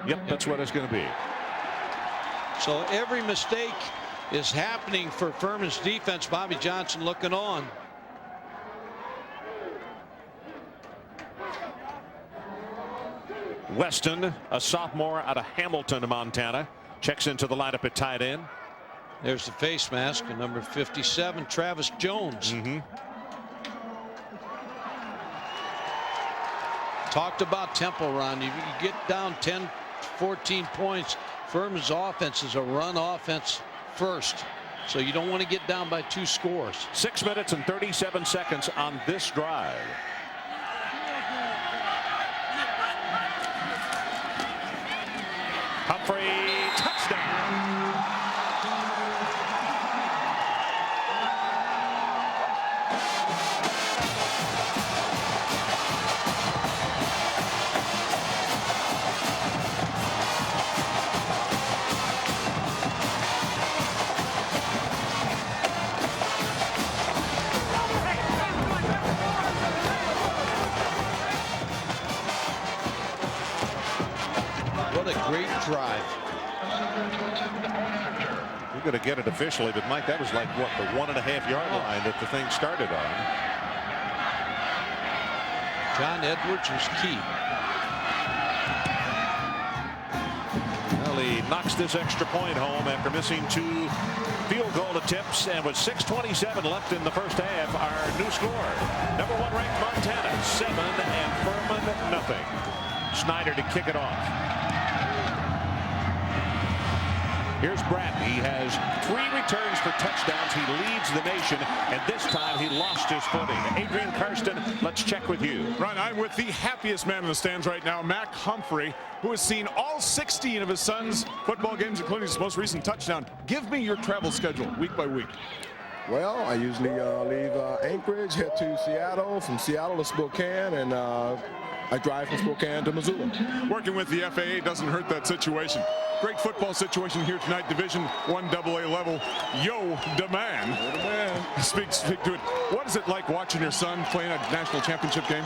Yep, that's what it's going to be. So every mistake is happening for Furman's defense. Bobby Johnson looking on. Weston, a sophomore out of Hamilton, Montana, checks into the lineup at tight end. There's the face mask, and number 57, Travis Jones. Talked about tempo, Ron. You get down 10, 14 points. Furman's offense is a run offense first. So you don't want to get down by 2 scores. 6 minutes and 37 seconds on this drive. Humphrey, touchdown. What a great drive. We're going to get it officially, but Mike, that was like what, the 1.5 yard line that the thing started on. John Edwards was key. Well, he knocks this extra point home after missing 2 field goal attempts, and with 6:27 left in the first half, our new score. Number 1 ranked Montana 7 and Furman nothing. Snyder to kick it off. Here's Bratton. He has 3 returns for touchdowns. He leads the nation, and this time he lost his footing. Adrian Karsten, let's check with you. Ron, I'm with the happiest man in the stands right now, Mac Humphrey, who has seen all 16 of his son's football games, including his most recent touchdown. Give me your travel schedule week by week. Well, I usually leave Anchorage, head to Seattle, from Seattle to Spokane, and I drive from Spokane to Missoula. Working with the FAA doesn't hurt that situation. Great football situation here tonight, Division I AA level. Yo, the man. Speak to it. What is it like watching your son playing a national championship game?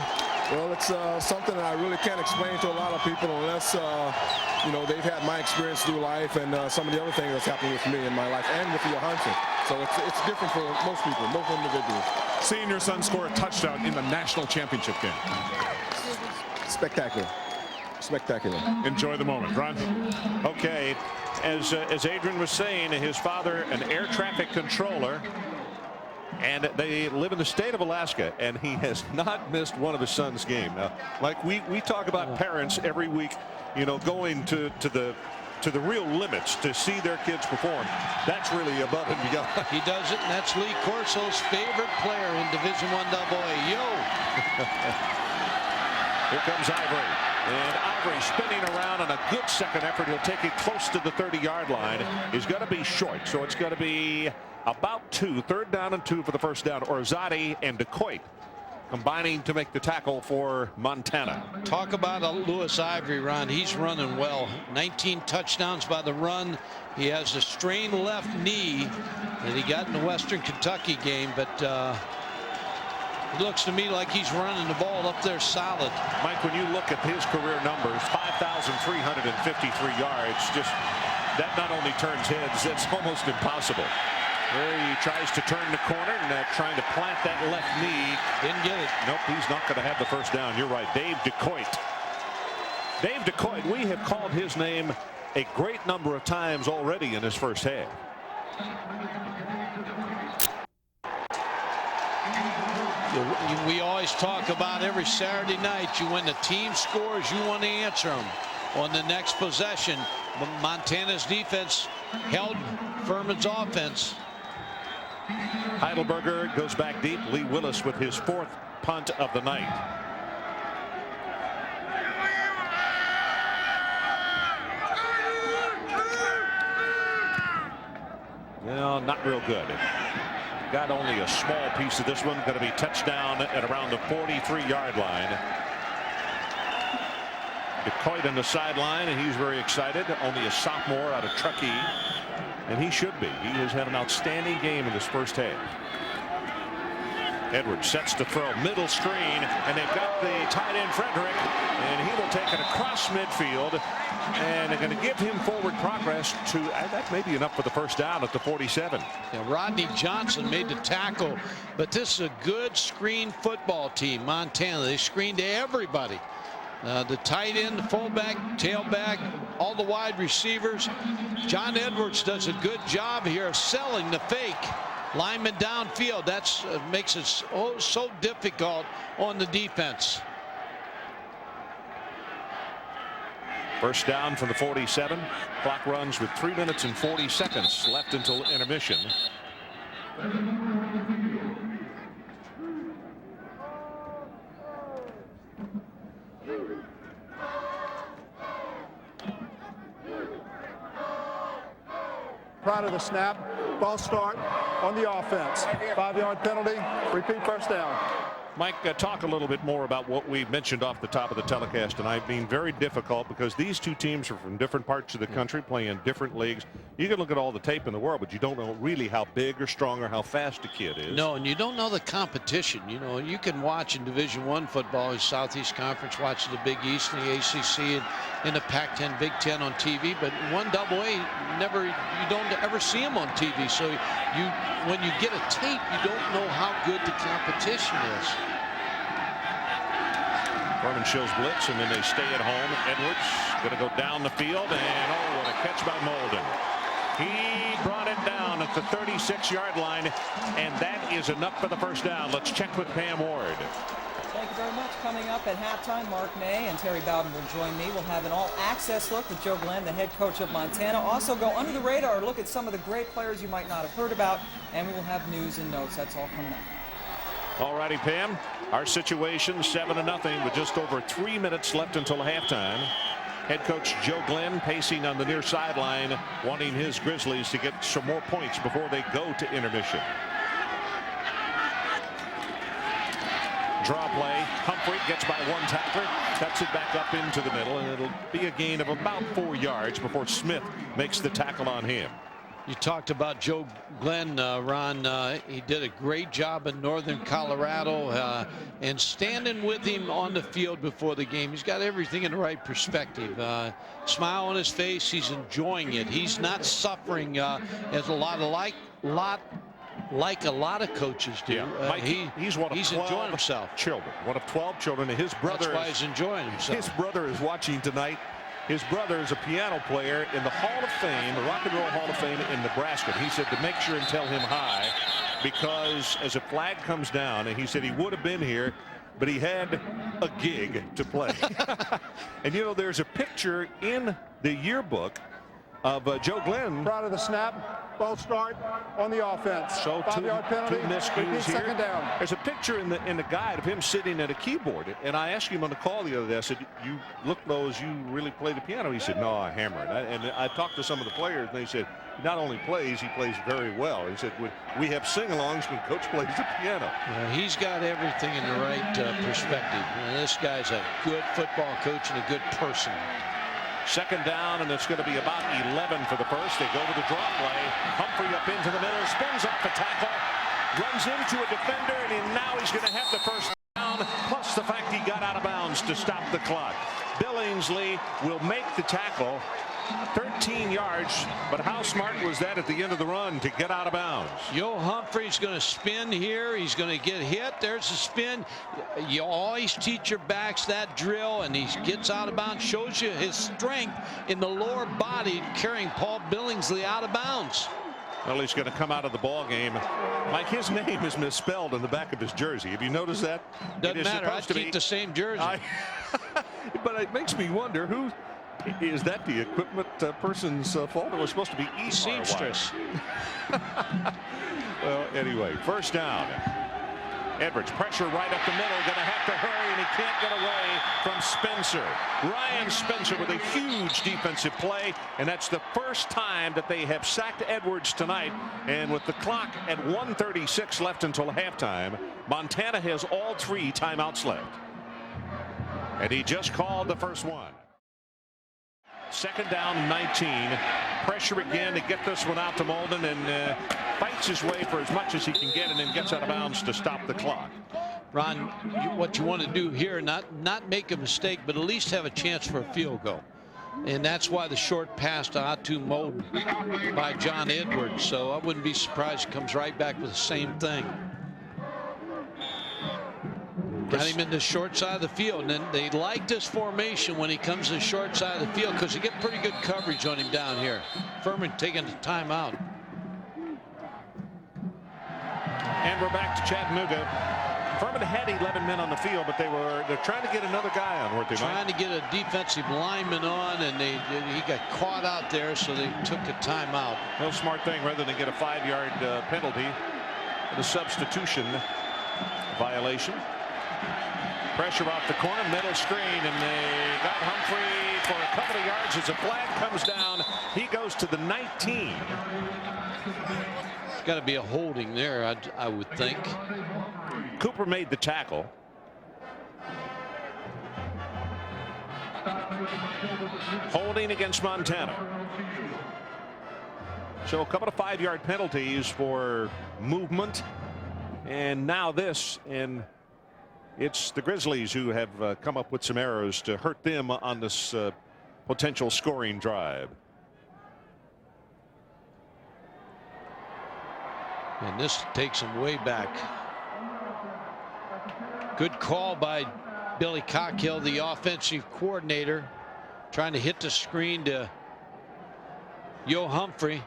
Well, it's something that I really can't explain to a lot of people unless, you know, they've had my experience through life and some of the other things that's happened with me in my life and with Johansson. So it's different for most people, most individuals. Seeing your son score a touchdown in the national championship game. Spectacular. Spectacular. Enjoy the moment, Ron. Okay, as Adrian was saying, his father, an air traffic controller, and they live in the state of Alaska, and he has not missed one of his son's game. Now, like we talk about parents every week, you know, going to the real limits to see their kids perform. That's really above and beyond. He does it, and that's Lee Corso's favorite player in Division I AA. Yo! Here comes Ivory. And Ivory spinning around on a good second effort. He'll take it close to the 30-yard line. He's going to be short, so it's going to be about 2. 3rd down and 2 for the first down. Orzati and DeCoit combining to make the tackle for Montana. Talk about a Lewis Ivory, Ron. He's running well. 19 touchdowns by the run. He has a strained left knee that he got in the Western Kentucky game, but it looks to me like he's running the ball up there solid. Mike, when you look at his career numbers, 5,353 yards, just that not only turns heads, it's almost impossible. There he tries to turn the corner and trying to plant that left knee. Didn't get it. Nope, he's not going to have the first down. You're right. Dave DeCoit. Dave DeCoit, we have called his name a great number of times already in his first half. We always talk about every Saturday night, when the team scores, you want to answer them on the next possession. Montana's defense held Furman's offense. Heidelberger goes back deep. Lee Willis with his 4th punt of the night. Well, not real good. Got only a small piece of this one. Going to be touchdown at around the 43-yard line. DeCoit on the sideline, and he's very excited. Only a sophomore out of Truckee, and he should be. He has had an outstanding game in this first half. Edwards sets to throw, middle screen, and they've got the tight end Frederick, and he will take it across midfield, and they're going to give him forward progress to that may be enough for the first down at the 47. Yeah, Rodney Johnson made the tackle, but this is a good screen football team. Montana, they screen to everybody. The tight end, the fullback, tailback, all the wide receivers. John Edwards does a good job here of selling the fake. Lineman downfield. That's makes it so difficult on the defense. First down from the 47. Clock runs with 3 minutes and 40 seconds left until intermission. Prior to the snap, ball start on the offense. 5-yard penalty, repeat first down. Mike, talk a little bit more about what we mentioned off the top of the telecast tonight being very difficult because these two teams are from different parts of the country playing different leagues. You can look at all the tape in the world, but you don't know really how big or strong or how fast a kid is. No, and you don't know the competition. You know, you can watch in Division I football, in Southeast Conference, watch the Big East and the ACC and in the Pac-10, Big Ten on TV, but 1AA, you don't ever see them on TV. So when you get a tape, you don't know how good the competition is. Furman shows blitz, and then they stay at home. Edwards going to go down the field, and what a catch by Molden. He brought it down at the 36-yard line, and that is enough for the first down. Let's check with Pam Ward. Thank you very much. Coming up at halftime, Mark May and Terry Bowden will join me. We'll have an all-access look with Joe Glenn, the head coach of Montana. Also go under the radar, look at some of the great players you might not have heard about, and we will have news and notes. That's all coming up. All righty, Pam. Our situation 7-0 with just over 3 minutes left until halftime. Head coach Joe Glenn pacing on the near sideline, wanting his Grizzlies to get some more points before they go to intermission. Draw play. Humphrey gets by one tackler, cuts it back up into the middle, and it'll be a gain of about 4 yards before Smith makes the tackle on him. You talked about Joe Glenn, Ron. He did a great job in Northern Colorado, and standing with him on the field before the game. He's got everything in the right perspective. Smile on his face. He's enjoying it. He's not suffering as a lot of coaches do. Yeah. Mike, he's one of 12 enjoying himself. Children. One of 12 children, and his brother. That's why he's enjoying himself. His brother is watching tonight. His brother is a piano player in the Hall of Fame, the Rock and Roll Hall of Fame in Nebraska. He said to make sure and tell him hi, because as a flag comes down, and he said he would have been here, but he had a gig to play. And you know, there's a picture in the yearbook of Joe Glenn. Proud of the snap. Ball start on the offense. So 5-yard penalty. two miscues here. Second down. There's a picture in the guide of him sitting at a keyboard, and I asked him on the call the other day. I said, "You look though as you really play the piano." He said, "No, I hammer it." And I talked to some of the players, and they said, "He not only plays, he plays very well." He said, "We have sing-alongs when Coach plays the piano." Yeah, he's got everything in the right perspective. And this guy's a good football coach and a good person. Second down, and it's going to be about 11 for the first. They go to the draw play. Humphrey up into the middle, spins off the tackle, runs into a defender, and now he's going to have the first down, plus the fact he got out of bounds to stop the clock. Billingsley will make the tackle. 13 yards, but how smart was that at the end of the run to get out of bounds? Yo Humphrey's going to spin here. He's going to get hit. There's a spin. You always teach your backs that drill, and he gets out of bounds. Shows you his strength in the lower body, carrying Paul Billingsley out of bounds. Well, he's going to come out of the ball game. Mike, his name is misspelled in the back of his jersey. Have you noticed that? Doesn't matter. I keep the same jersey. But it makes me wonder who. Is that the equipment person's fault? It was supposed to be seamstress. Well, anyway, first down. Edwards, pressure right up the middle, going to have to hurry, and he can't get away from Spencer. Ryan Spencer with a huge defensive play, and that's the first time that they have sacked Edwards tonight. And with the clock at 1:36 left until halftime, Montana has all 3 timeouts left. And he just called the first one. Second down, 19. Pressure again to get this one out to Molden, and fights his way for as much as he can get, and then gets out of bounds to stop the clock. Ron, what you want to do here, not make a mistake, but at least have a chance for a field goal. And that's why the short pass out to Molden by John Edwards. So I wouldn't be surprised he comes right back with the same thing. Got him in the short side of the field, and then they like this formation when he comes to the short side of the field, because you get pretty good coverage on him down here. Furman taking the timeout. And we're back to Chattanooga. Furman had 11 men on the field, but they're trying to get another guy on, weren't they, Mike? Trying to get a defensive lineman on, and he got caught out there, so they took a timeout. No smart thing, rather than get a 5-yard penalty, the substitution violation. Pressure off the corner, middle screen, and they got Humphrey for a couple of yards as a flag comes down. He goes to the 19. Got to be a holding there, I would think. Cooper made the tackle. Holding against Montana. So a couple of 5-yard penalties for movement, and now this, and it's the Grizzlies who have come up with some errors to hurt them on this potential scoring drive. And this takes them way back. Good call by Billy Cockhill, the offensive coordinator, trying to hit the screen to Yo Humphrey.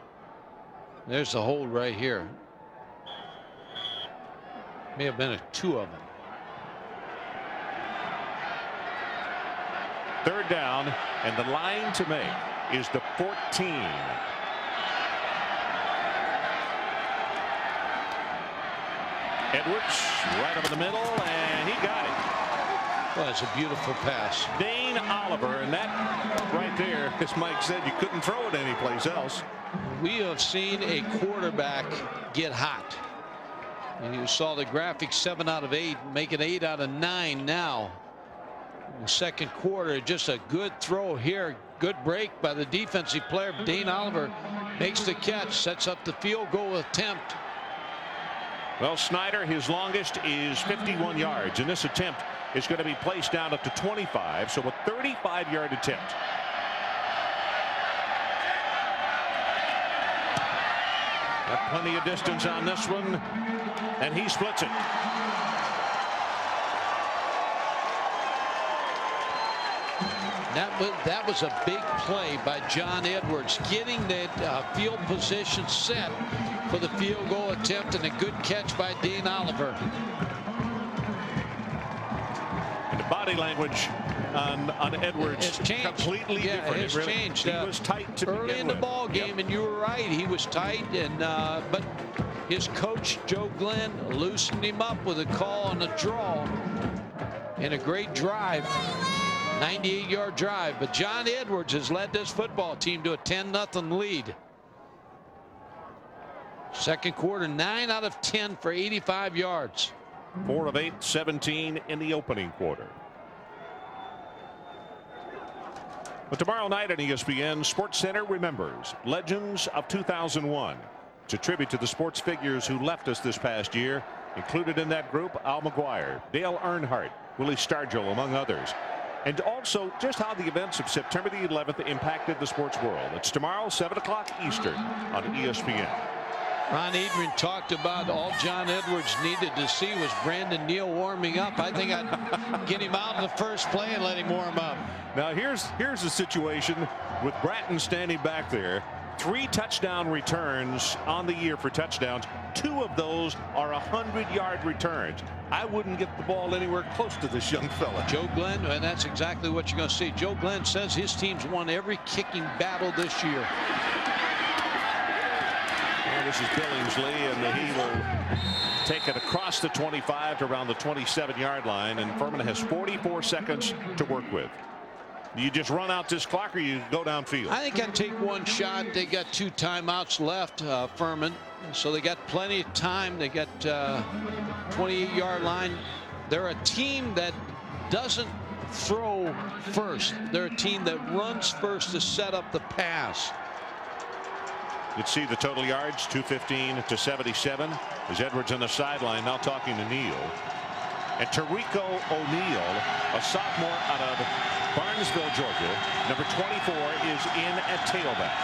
There's the hold right here. May have been 2 of them. Third down, and the line to make is the 14. Edwards right up in the middle, and he got it. Well, it's a beautiful pass. Dane Oliver, and that right there, as Mike said, you couldn't throw it anyplace else. We have seen a quarterback get hot. You saw the graphic, 7 out of 8, make it 8 out of 9 now. In the second quarter, just a good throw here. Good break by the defensive player. Dane Oliver makes the catch, sets up the field goal attempt. Well, Snyder, his longest is 51 yards, and this attempt is going to be placed down up to 25, so a 35-yard attempt. Got plenty of distance on this one, and he splits it. That was a big play by John Edwards, getting that field position set for the field goal attempt, and a good catch by Dane Oliver. And the body language on Edwards it's changed. Completely different. It's really changed. He was tight to early in the ball game, and you were right. He was tight, and but his coach Joe Glenn loosened him up with a call on a draw and a great drive. 98-yard drive, but John Edwards has led this football team to a 10-0 lead. Second quarter, 9 out of 10 for 85 yards. 4 of 8, 17 in the opening quarter. But tomorrow night on ESPN, Sports Center remembers Legends of 2001. It's a tribute to the sports figures who left us this past year. Included in that group, Al McGuire, Dale Earnhardt, Willie Stargell, among others. And also just how the events of September the 11th impacted the sports world. It's tomorrow, 7 o'clock Eastern on ESPN. Ron Adrian talked about all John Edwards needed to see was Brandon Neal warming up. I think I'd get him out in the first play and let him warm up. Now here's the situation with Bratton standing back there. 3 touchdown returns on the year for touchdowns. 2 of those are 100-yard returns. I wouldn't get the ball anywhere close to this young fella. Joe Glenn, and that's exactly what you're going to see. Joe Glenn says his team's won every kicking battle this year. Well, this is Billingsley, and he will take it across the 25 to around the 27-yard line, and Furman has 44 seconds to work with. You just run out this clock, or you go downfield? I think I'd take one shot. They got 2 timeouts left, Furman, so they got plenty of time. They got 28-yard line. They're a team that doesn't throw first. They're a team that runs first to set up the pass. You'd see the total yards, 215 to 77. As Edwards on the sideline now talking to Neal. And Tarico O'Neal, a sophomore out of Barnesville, Georgia, number 24, is in at tailback.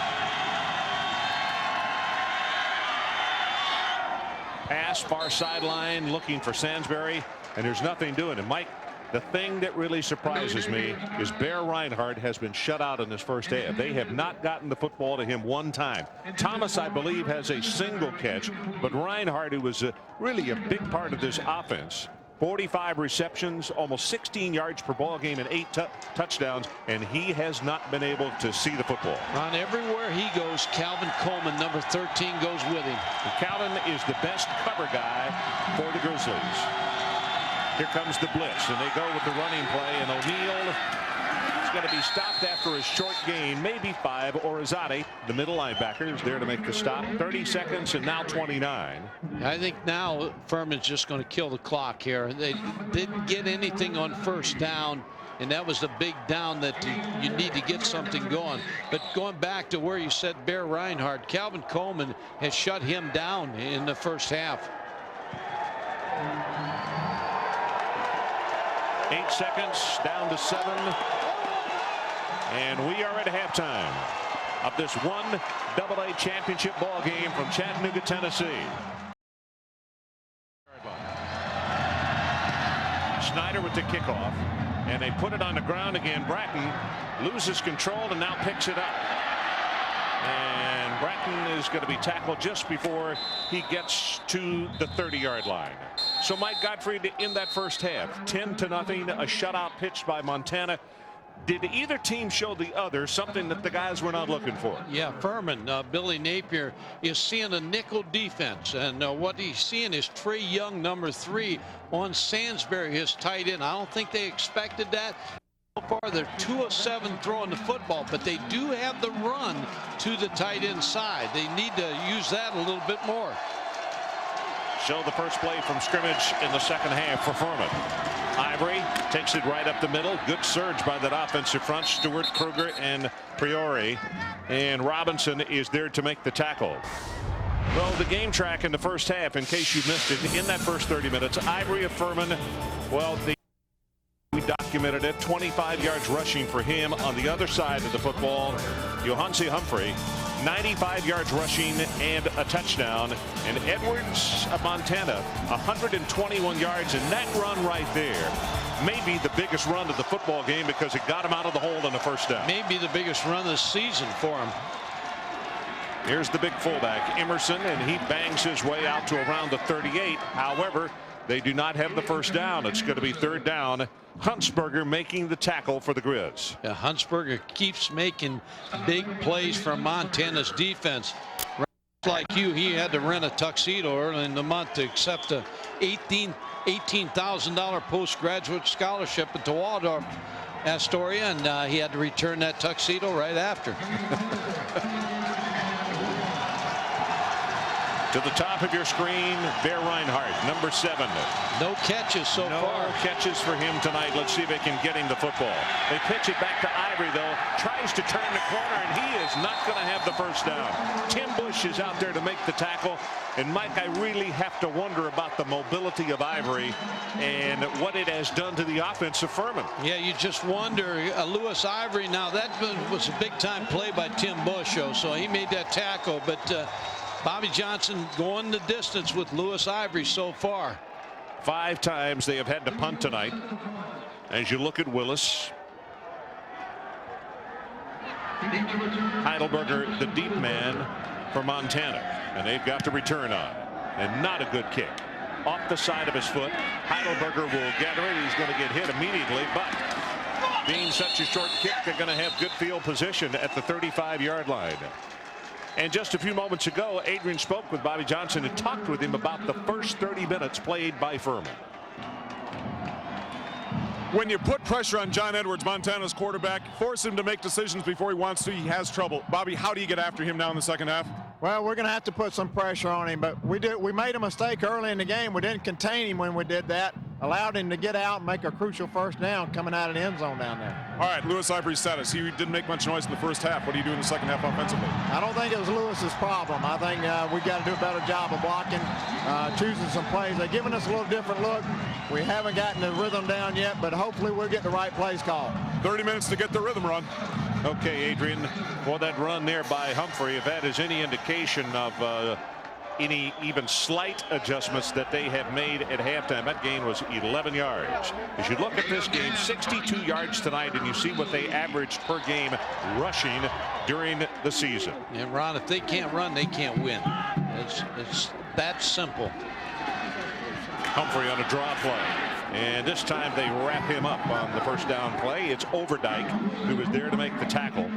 Pass far sideline, looking for Sansbury, and there's nothing doing it. Mike, the thing that really surprises me is Bear Reinhardt has been shut out in this first half. They have not gotten the football to him one time. Thomas, I believe, has a single catch, but Reinhardt, who was really a big part of this offense, 45 receptions, almost 16 yards per ball game, and 8 touchdowns, and he has not been able to see the football. Ron, everywhere he goes, Calvin Coleman, number 13, goes with him. And Calvin is the best cover guy for the Grizzlies. Here comes the blitz, and they go with the running play, and O'Neal is going to be stopped after a short gain, maybe 5. Orizati, the middle linebacker, is there to make the stop. 30 seconds and now 29. I think now Furman's just going to kill the clock here. They didn't get anything on first down, and that was the big down that you need to get something going. But going back to where you said Bear Reinhardt, Calvin Coleman has shut him down in the first half. 8 seconds, down to 7. And we are at halftime of this 1AA championship ball game from Chattanooga, Tennessee. Snyder with the kickoff, and they put it on the ground again. Bratton loses control and now picks it up. And Bratton is going to be tackled just before he gets to the 30-yard line. So Mike Gottfried in that first half, 10-0, a shutout pitched by Montana. Did either team show the other something that the guys were not looking for? Yeah, Furman, Billy Napier is seeing a nickel defense, and what he's seeing is Trey Young, number 3, on Sansbury, his tight end. I don't think they expected that. So far, they're 2 of 7 throwing the football, but they do have the run to the tight end side. They need to use that a little bit more. So the first play from scrimmage in the second half for Furman. Ivory takes it right up the middle. Good surge by that offensive front. Stewart, Kruger, and Priori. And Robinson is there to make the tackle. Well, the game track in the first half, in case you missed it, in that first 30 minutes, Ivory of Furman, well, we documented it. 25 yards rushing for him. On the other side of the football, Johansi Humphrey, 95 yards rushing and a touchdown. And Edwards of Montana, 121 yards. And that run right there may be the biggest run of the football game because it got him out of the hole on the first down. Maybe the biggest run of the season for him. Here's the big fullback, Emerson, and he bangs his way out to around the 38. However, they do not have the first down. It's going to be third down. Huntsberger making the tackle for the Grizz. Yeah, Huntsberger keeps making big plays for Montana's defense. Like you, he had to rent a tuxedo early in the month to accept a $18,000 postgraduate scholarship at the Waldorf Astoria, and he had to return that tuxedo right after. To the top of your screen, Bear Reinhardt, number 7. No catches so far. No catches for him tonight. Let's see if they can get him the football. They pitch it back to Ivory, though. Tries to turn the corner, and he is not going to have the first down. Tim Bush is out there to make the tackle. And, Mike, I really have to wonder about the mobility of Ivory and what it has done to the offense of Furman. Yeah, you just wonder. Lewis Ivory, now that was a big-time play by Tim Bush, so he made that tackle. But Bobby Johnson going the distance with Lewis Ivory so far. 5 times they have had to punt tonight. As you look at Willis. Heidelberger, the deep man for Montana. And they've got the return on. And not a good kick. Off the side of his foot. Heidelberger will gather it. He's going to get hit immediately. But being such a short kick, they're going to have good field position at the 35-yard line. And just a few moments ago, Adrian spoke with Bobby Johnson and talked with him about the first 30 minutes played by Furman. When you put pressure on John Edwards, Montana's quarterback, force him to make decisions before he wants to, he has trouble. Bobby, how do you get after him now in the second half? Well, we're going to have to put some pressure on him, but we made a mistake early in the game. We didn't contain him when we did that. Allowed him to get out and make a crucial first down coming out of the end zone down there. All right, Lewis Ivory's status. He didn't make much noise in the first half. What do you do in the second half offensively? I don't think it was Lewis's problem. I think we got to do a better job of blocking, choosing some plays. They're giving us a little different look. We haven't gotten the rhythm down yet, but hopefully we'll get the right plays called. 30 minutes to get the rhythm run. Okay, Adrian, well, that run there by Humphrey, if that is any indication of any even slight adjustments that they have made at halftime, that gain was 11 yards. As you look at this game, 62 yards tonight, and you see what they averaged per game rushing during the season. And Ron, if they can't run, they can't win. It's that simple. Humphrey on a draw play. And this time they wrap him up on the first down play. It's Overdyke who was there to make the tackle.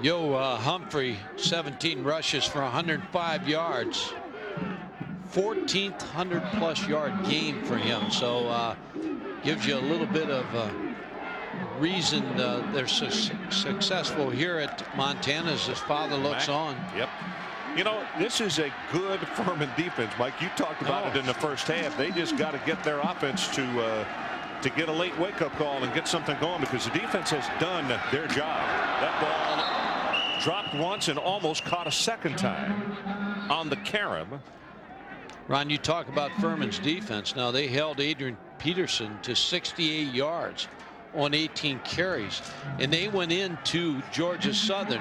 Humphrey, 17 rushes for 105 yards. 1,400+ yard game for him. So gives you a little bit of reason they're successful here at Montana as his father looks on. Yep. You know, this is a good Furman defense, Mike. You talked about it in the first half. They just got to get their offense to get a late wake-up call and get something going because the defense has done their job. That ball dropped once and almost caught a second time on the carom. Ron, you talk about Furman's defense. Now, they held Adrian Peterson to 68 yards on 18 carries, and they went into Georgia Southern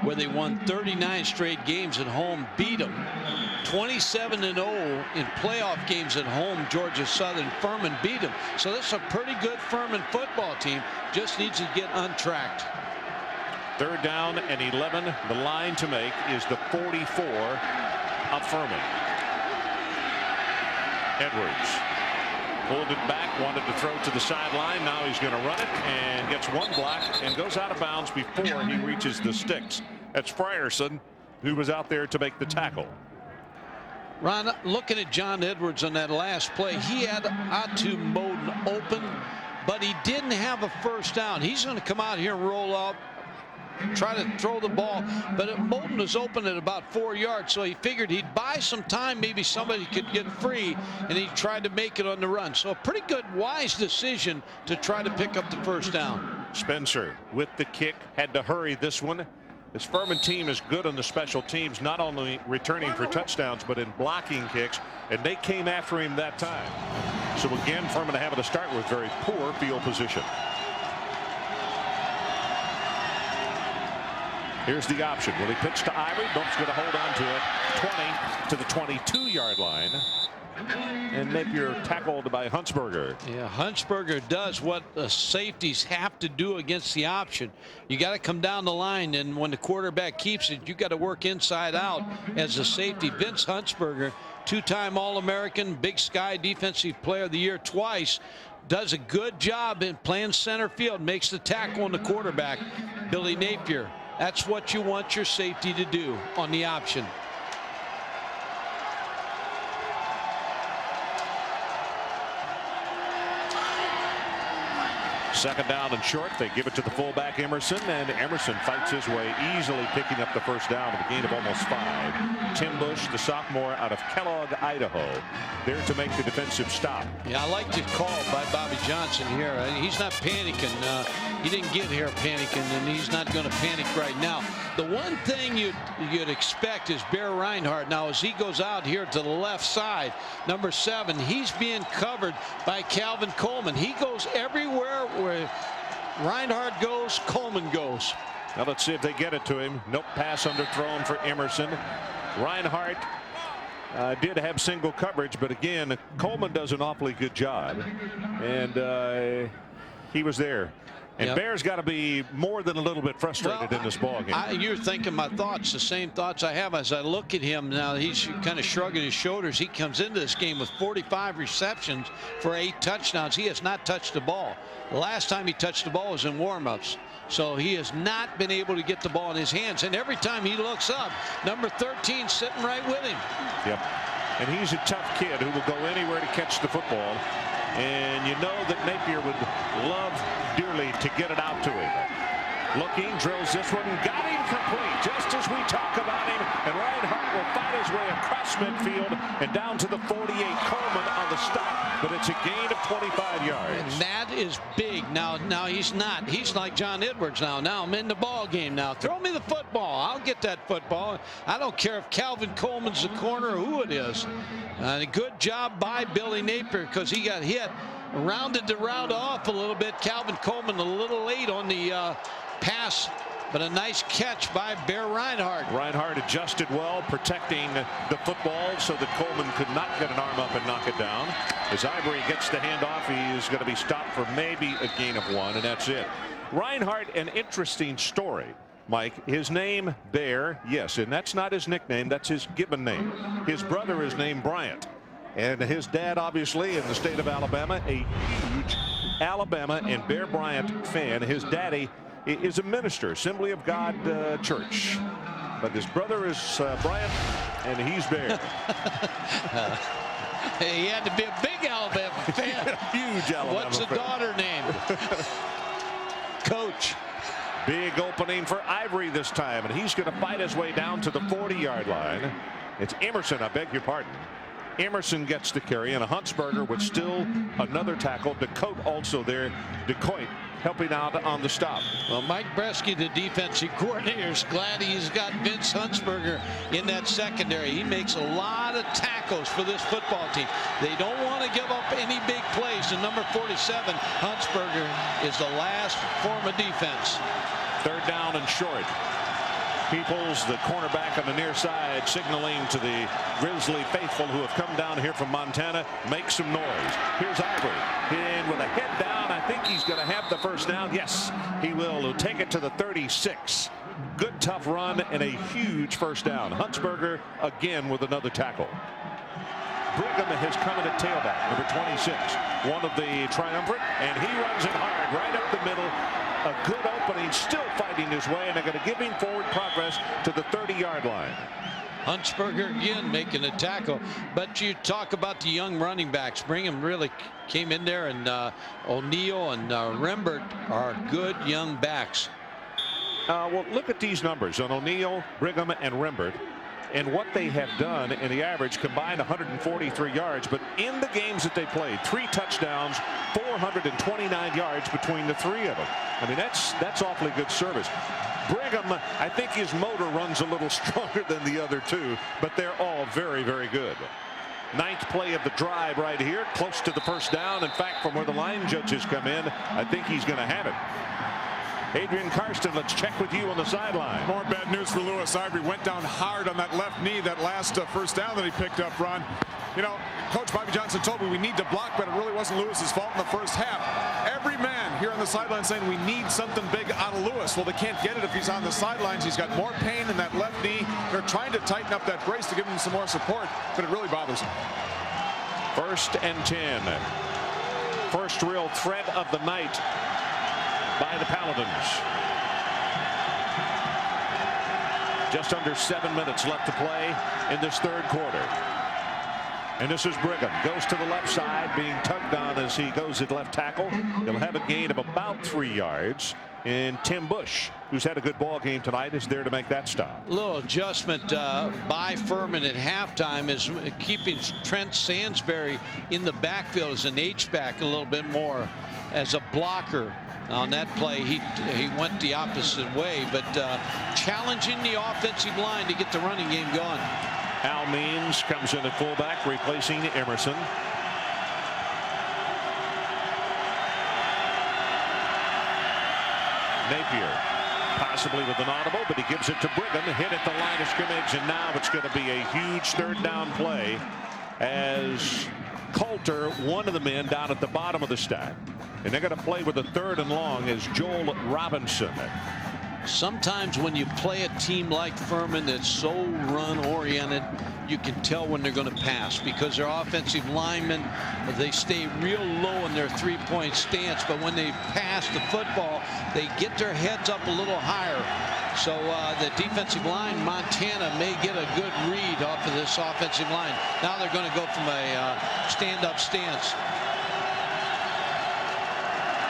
where they won 39 straight games at home, beat them 27-0 in playoff games at home. Georgia Southern, Furman beat them. So that's a pretty good Furman football team, just needs to get untracked. Third down and 11. The line to make is the 44 of Furman. Edwards pulled it back, wanted to throw to the sideline. Now he's going to run it and gets one block and goes out of bounds before he reaches the sticks. That's Frierson, who was out there to make the tackle. Ron, looking at John Edwards on that last play, he had Atu Moden open, but he didn't have a first down. He's going to come out here and roll out try to throw the ball. But Moulton was open at about 4 yards, so he figured he'd buy some time. Maybe somebody could get free, and he tried to make it on the run. So a pretty good, wise decision to try to pick up the first down. Spencer with the kick, had to hurry this one. This Furman team is good on the special teams, not only returning for touchdowns, but in blocking kicks, and they came after him that time. So again, Furman having to start with very poor field position. Here's the option. Will he pitch to Ivory? Nope's going to hold on to it. 20 to the 22-yard line. And Napier tackled by Huntsberger. Yeah, Huntsberger does what the safeties have to do against the option. You got to come down the line, and when the quarterback keeps it, you got to work inside out as a safety. Vince Huntsberger, two-time All-American, Big Sky Defensive Player of the Year twice, does a good job in playing center field, makes the tackle on the quarterback. Billy Napier, that's what you want your safety to do on the option. Second down and short. They give it to the fullback Emerson, and Emerson fights his way, easily picking up the first down with a gain of almost 5. Tim Bush, the sophomore out of Kellogg, Idaho, there to make the defensive stop. Yeah, I like the call by Bobby Johnson here. He's not panicking. He didn't get here panicking, and he's not going to panic right now. The one thing you'd expect is Bear Reinhardt. Now, as he goes out here to the left side, number 7, he's being covered by Calvin Coleman. He goes everywhere where Reinhardt goes, Coleman goes. Now let's see if they get it to him. Nope, pass underthrown for Emerson. Reinhardt did have single coverage, but again, Coleman does an awfully good job, and he was there. And yep. Bear's got to be more than a little bit frustrated in this ball game. You're thinking my thoughts, the same thoughts I have as I look at him now. He's kind of shrugging his shoulders. He comes into this game with 45 receptions for 8 touchdowns. He has not touched the ball. The last time he touched the ball was in warmups. So he has not been able to get the ball in his hands. And every time he looks up, number 13 sitting right with him. Yep. And he's a tough kid who will go anywhere to catch the football. And you know that Napier would love dearly to get it out to him. Looking, drills this one, got him complete, just as we talk about him. And Reinhardt will fight his way across midfield and down to the 48. Coleman on the stop, but it's a gain of 25 yards. And that is big. Now he's not. He's like John Edwards now. Now I'm in the ball game now. Throw me the football. I'll get that football. I don't care if Calvin Coleman's the corner or who it is. A good job by Billy Napier because he got hit. Rounded the route off a little bit. Calvin Coleman a little late on the pass, but a nice catch by Bear Reinhardt. Reinhardt adjusted well, protecting the football so that Coleman could not get an arm up and knock it down. As Ivory gets the handoff, he is going to be stopped for maybe a gain of 1, and that's it. Reinhardt, an interesting story. Mike, his name Bear, yes, and that's not his nickname, that's his given name. His brother is named Bryant, and his dad, obviously, in the state of Alabama, a huge Alabama and Bear Bryant fan. His daddy is a minister, Assembly of God Church, but his brother is Bryant, and he's Bear. He had to be a big Alabama fan. Huge Alabama What's the fan. daughter named? Coach. Big opening for Ivory this time, and he's going to fight his way down to the 40-yard line. It's Emerson, I beg your pardon. Emerson gets the carry, and a Huntsberger with still another tackle. DeCote also there. DeCote helping out on the stop. Well, Mike Bresky, the defensive coordinator, is glad he's got Vince Huntsberger in that secondary. He makes a lot of tackles for this football team. They don't want to give up any big plays. And number 47, Huntsberger, is the last form of defense. Third down and short. Peoples, the cornerback on the near side, signaling to the Grizzly faithful who have come down here from Montana, make some noise. Here's Ivory, in with a head down. I think he's going to have the first down. Yes, he will. He'll take it to the 36. Good tough run and a huge first down. Huntsberger again with another tackle. Brigham has come in at tailback, number 26, one of the triumvirate, and he runs it hard right up the middle. A good opening, still fighting his way, and they're going to give him forward progress to the 30-yard line. Huntsberger again making a tackle, but you talk about the young running backs. Brigham really came in there, and O'Neal and Rembert are good young backs. Well, look at these numbers on O'Neal, Brigham, and Rembert, and what they have done in the average combined 143 yards. But in the games that they played, 3 touchdowns, 429 yards between the 3 of them. I mean, that's awfully good service. Brigham, I think his motor runs a little stronger than the other 2, but they're all very, very good. 9th play of the drive right here, close to the first down. In fact, from where the line judges come in, I think he's going to have it. Adrian Karsten, let's check with you on the sideline. More bad news for Lewis Ivory. Went down hard on that left knee, that last first down that he picked up, Ron. You know, Coach Bobby Johnson told me we need to block, but it really wasn't Lewis's fault in the first half. Every man here on the sideline saying we need something big out of Lewis. Well, they can't get it if he's on the sidelines. He's got more pain in that left knee. They're trying to tighten up that brace to give him some more support, but it really bothers him. 1st and 10. First real threat of the night by the Paladins. Just under 7 minutes left to play in this 3rd quarter. And this is Brigham. Goes to the left side, being tugged on as he goes at left tackle. He'll have a gain of about 3 yards. And Tim Bush, who's had a good ball game tonight, is there to make that stop. Little adjustment by Furman at halftime is keeping Trent Sansbury in the backfield as an H-back a little bit more as a blocker. On that play, he went the opposite way, but challenging the offensive line to get the running game going. Al Means comes in at fullback, replacing Emerson. Napier, possibly with an audible, but he gives it to Brigham, hit at the line of scrimmage, and now it's going to be a huge 3rd down play as Coulter, one of the men down at the bottom of the stack. And they're going to play with a 3rd and long as Joel Robinson. Sometimes when you play a team like Furman that's so run-oriented, you can tell when they're going to pass because their offensive linemen, they stay real low in their 3-point stance, but when they pass the football, they get their heads up a little higher. So the defensive line, Montana, may get a good read off of this offensive line. Now they're going to go from a stand-up stance.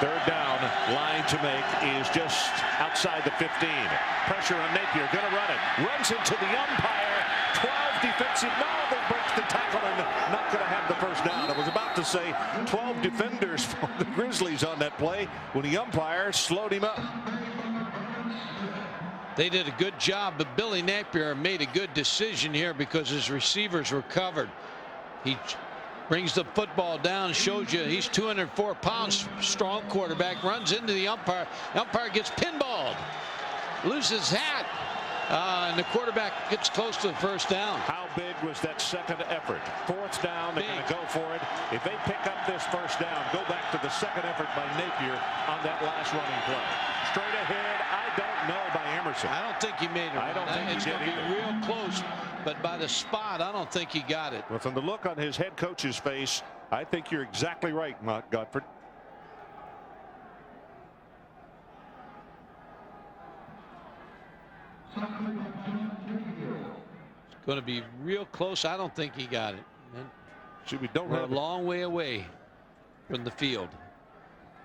3rd down, line to make is just outside the 15. Pressure on Napier, going to run it. Runs into the umpire. 12 defensive. No, they break the tackle and not going to have the first down. I was about to say 12 defenders for the Grizzlies on that play when the umpire slowed him up. They did a good job, but Billy Napier made a good decision here because his receivers were covered. He brings the football down, shows you he's 204 pounds, strong quarterback, runs into the umpire. The umpire gets pinballed, loses hat, and the quarterback gets close to the first down. How big was that second effort? 4th down, they're going to go for it. If they pick up this first down, go back to the second effort by Napier on that last running play. Straight ahead, I don't know by Emerson. I don't think he made it. I don't think it's he did going to be real close, but by the spot, I don't think he got it. Well, from the look on his head coach's face, I think you're exactly right, Mark Godfrey. It's going to be real close. I don't think he got it. See, we don't We're have a long way away from the field,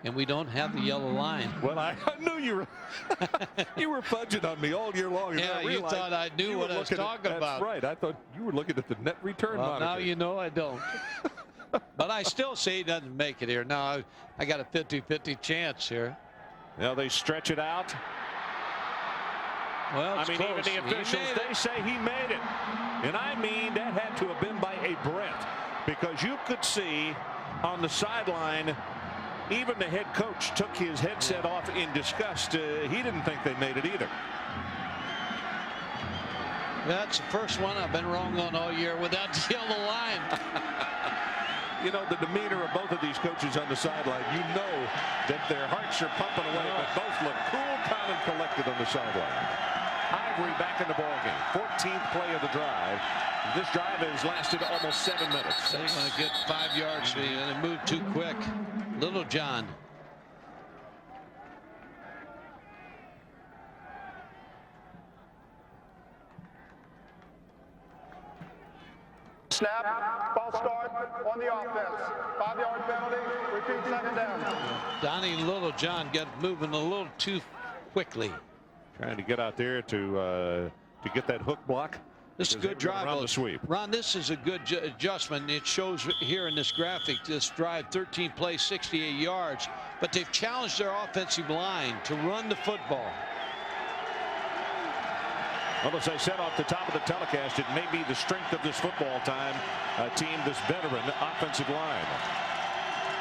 and we don't have the yellow line. Well, I knew you were you were fudging on me all year long. Yeah, you thought I knew what I was talking about. That's right. I thought you were looking at the net return monitor. Now you know I don't. But I still say he doesn't make it here. Now I got a 50-50 chance here. Now they stretch it out. Well, I mean, even the officials, they say he made it. And I mean, that had to have been by a breath, because you could see on the sideline, even the head coach took his headset off in disgust. He didn't think they made it either. That's the first one I've been wrong on all year without the yellow line. You know, the demeanor of both of these coaches on the sideline, you know that their hearts are pumping away, but both look cool, calm, and collected on the sideline. Ivory back in the ballgame. 14th play of the drive. This drive has lasted almost 7 minutes. They're going to get 5 yards. They moved too quick. Little John. Snap, ball start on the offense. 5-yard penalty, repeat 2nd down. Donnie Little John got moving a little too quickly. Trying to get out there to get that hook block. This is a good drive on the sweep. Ron, this is a good adjustment. It shows here in this graphic, this drive, 13 plays, 68 yards. But they've challenged their offensive line to run the football. Well, as I said off the top of the telecast, it may be the strength of this football team, this veteran offensive line.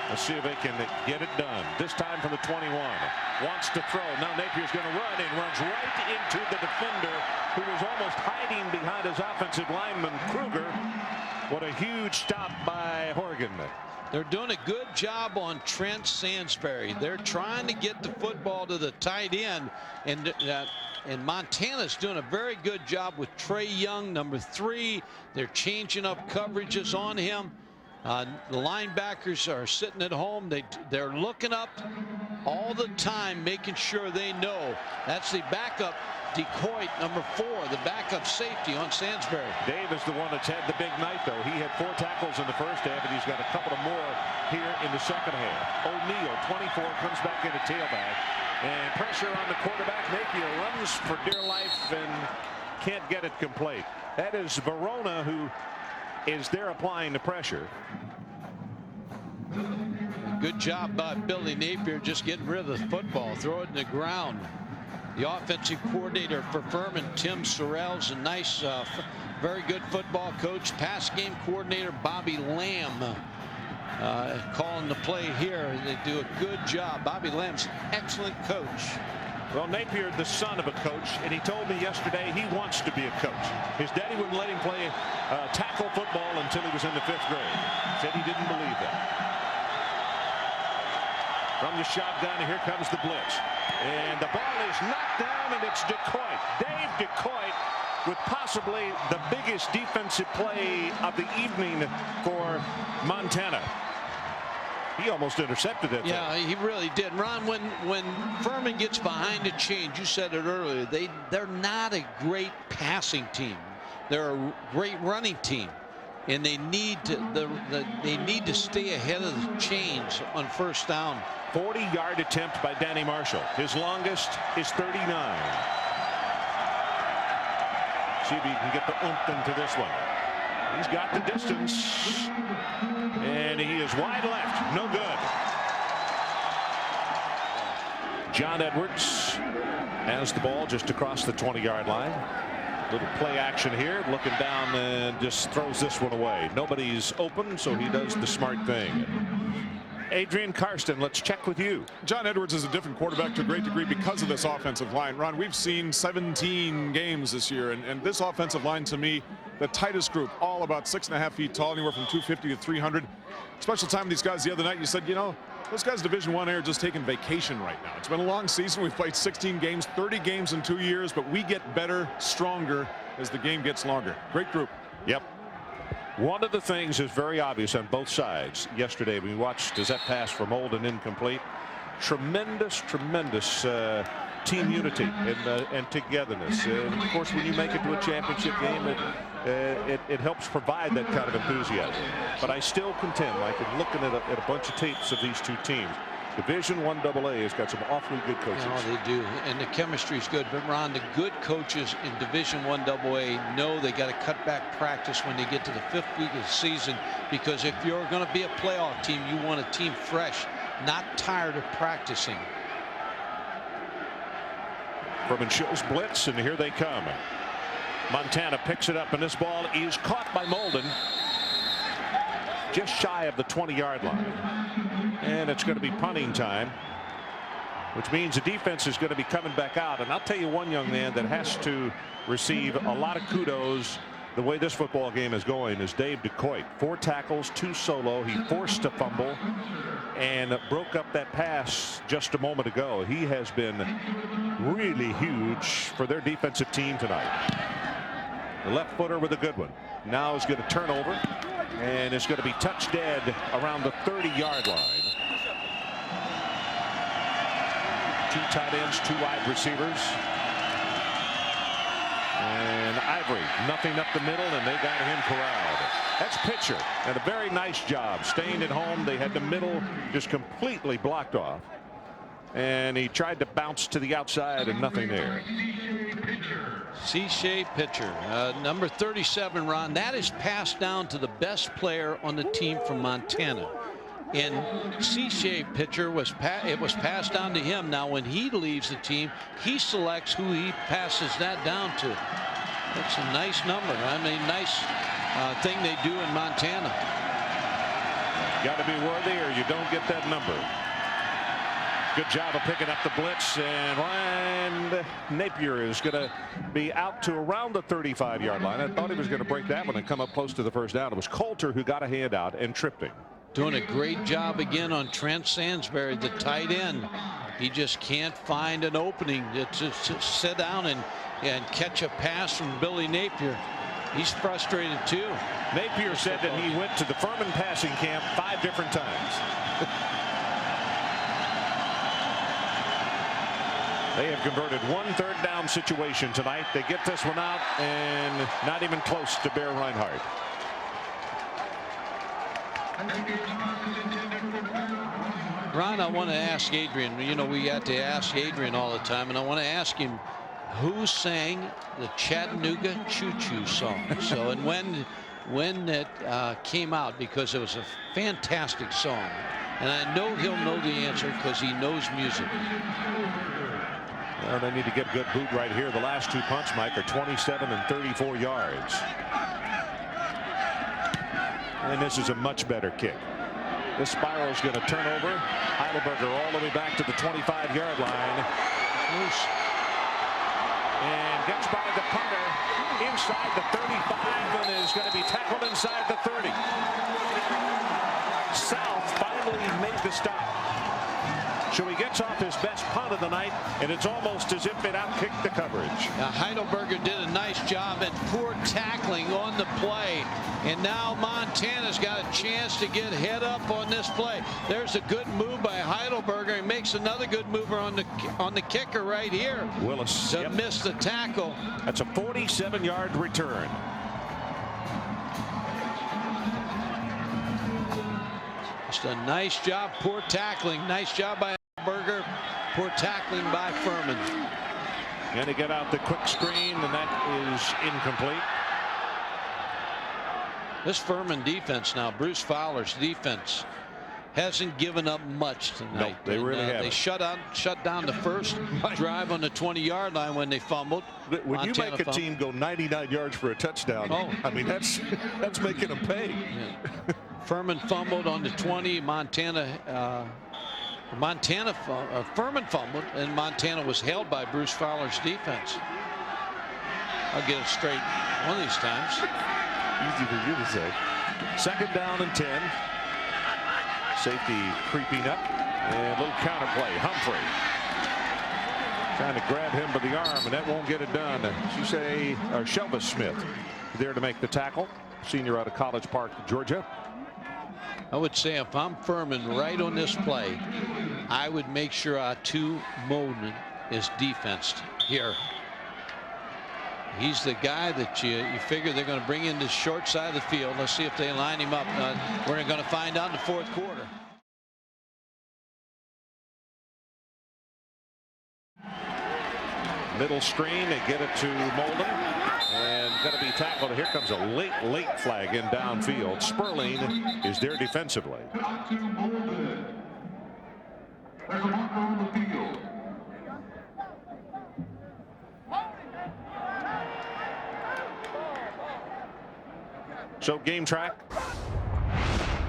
Let's see if they can get it done. This time from the 21. Wants to throw. Now Napier's going to run and runs right into the defender who was almost hiding behind his offensive lineman, Kruger. What a huge stop by Horgan. They're doing a good job on Trent Sansbury. They're trying to get the football to the tight end, and Montana's doing a very good job with Trey Young, number 3. They're changing up coverages on him. The linebackers are sitting at home. They're looking up all the time, making sure they know. That's the backup decoy, number 4, the backup safety on Sansbury. Dave is the one that's had the big night, though. He had 4 tackles in the first half, and he's got a couple of more here in the second half. O'Neal, 24, comes back into tailback, and pressure on the quarterback. Napier runs for dear life and can't get it complete. That is Verona who is there applying the pressure. Good job by Billy Napier just getting rid of the football, throw it in the ground. The offensive coordinator for Furman, Tim Sorrell's a nice, very good football coach. Pass game coordinator Bobby Lamb calling the play here. They do a good job. Bobby Lamb's an excellent coach. Well, Napier, the son of a coach, and he told me yesterday he wants to be a coach. His daddy wouldn't let him play tackle football until he was in the 5th grade. Said he didn't believe that. From the shotgun, here comes the blitz. And the ball is knocked down, and it's DeCoit. Dave DeCoit with possibly the biggest defensive play of the evening for Montana. He almost intercepted it. Yeah, he really did. Ron, when Furman gets behind a change, you said it earlier, they're not a great passing team. They're a great running team, and they need to stay ahead of the chains on first down. 40-yard attempt by Danny Marshall. His longest is 39. See if he can get the oomph into this one. He's got the distance, and he is wide left. No good. John Edwards has the ball just across the 20-yard line. Little play action here, looking down and just throws this one away. Nobody's open, so he does the smart thing. Adrian Karsten, let's check with you. John Edwards is a different quarterback to a great degree because of this offensive line. Ron, we've seen 17 games this year, and this offensive line, to me, the tightest group, all about 6.5 feet tall, anywhere from 250 to 300. Special time with these guys the other night, you said, you know, those guys Division I are just taking vacation right now. It's been a long season. We've played 16 games, 30 games in 2 years, but we get better, stronger as the game gets longer. Great group. Yep. One of the things is very obvious on both sides. Yesterday we watched, does that pass from Olden incomplete? Tremendous team unity and togetherness. And of course, when you make it to a championship game, it helps provide that kind of enthusiasm. But I still contend, like in looking at a bunch of tapes of these two teams, Division I AA has got some awfully good coaches. Oh, they do, and the chemistry is good. But Ron, the good coaches in Division I AA know they got to cut back practice when they get to the 5th week of the season, because if you're going to be a playoff team, you want a team fresh, not tired of practicing. Furman shows blitz, and here they come. Montana picks it up, and this ball is caught by Molden just shy of the 20-yard line. And it's going to be punting time, which means the defense is going to be coming back out. And I'll tell you one young man that has to receive a lot of kudos the way this football game is going is Dave DeCoit. 4 tackles, 2 solo. He forced a fumble and broke up that pass just a moment ago. He has been really huge for their defensive team tonight. The left footer with a good one. Now is going to turn over, and it's going to be touched dead around the 30-yard line. 2 tight ends, 2 wide receivers. And Ivory, nothing up the middle, and they got him corralled. That's Pitcher, and a very nice job staying at home. They had the middle just completely blocked off. And he tried to bounce to the outside and nothing there. C-shaped pitcher, number 37, Ron. That is passed down to the best player on the team from Montana. And C-shaped pitcher was passed down to him. Now, when he leaves the team, he selects who he passes that down to. That's a nice number. I mean, nice thing they do in Montana. Got to be worthy or you don't get that number. Good job of picking up the blitz, and Ryan Napier is going to be out to around the 35-yard line. I thought he was going to break that one and come up close to the first down. It was Coulter who got a hand out and tripped him. Doing a great job again on Trent Sansbury, the tight end. He just can't find an opening to sit down and catch a pass from Billy Napier. He's frustrated too. Napier said that he went to the Furman passing camp 5 different times. They have converted 1 third-down situation tonight. They get this one out and not even close to Bear Reinhardt. Ron, I want to ask Adrian. You know, we got to ask Adrian all the time, and I want to ask him who sang the Chattanooga Choo Choo song. So, and when it came out, because it was a fantastic song, and I know he'll know the answer because he knows music. Well, they need to get a good boot right here. The last 2 punts, Mike, are 27 and 34 yards. And this is a much better kick. This spiral is going to turn over. Heidelberger all the way back to the 25-yard line. Loose. And gets by the punter inside the 35 and is going to be tackled inside the 30. South finally made the stop. So he gets off his best punt of the night, and it's almost as if it outkicked the coverage. Now, Heidelberger did a nice job and poor tackling on the play. And now Montana's got a chance to get head up on this play. There's a good move by Heidelberger. He makes another good mover on the kicker right here. Willis to miss the tackle. That's a 47-yard return. Just a nice job, poor tackling. Nice job by Heidelberger, poor tackling by Furman. And to get out the quick screen, and that is incomplete. This Furman defense now, Bruce Fowler's defense, hasn't given up much tonight. No, they really haven't. They shut down the first drive on the 20-yard line when they fumbled. When you make a team go 99 yards for a touchdown, I mean, that's making them pay. Yeah. Furman fumbled on the 20. Furman fumbled, and Montana was held by Bruce Fowler's defense. I'll get it straight one of these times. Easy for you to say. 2nd down and 10. Safety creeping up, and a little counterplay. Humphrey trying to grab him by the arm, and that won't get it done. Shelvis Smith there to make the tackle. Senior out of College Park, Georgia. I would say if I'm Furman right on this play, I would make sure Atu Moden is defensed here. He's the guy that you figure they're going to bring in the short side of the field. Let's see if they line him up. We're going to find out in the 4th quarter. Middle screen, they get it to Molden. And going to be tackled. Here comes a late flag in downfield. Sperling is there defensively. So game track.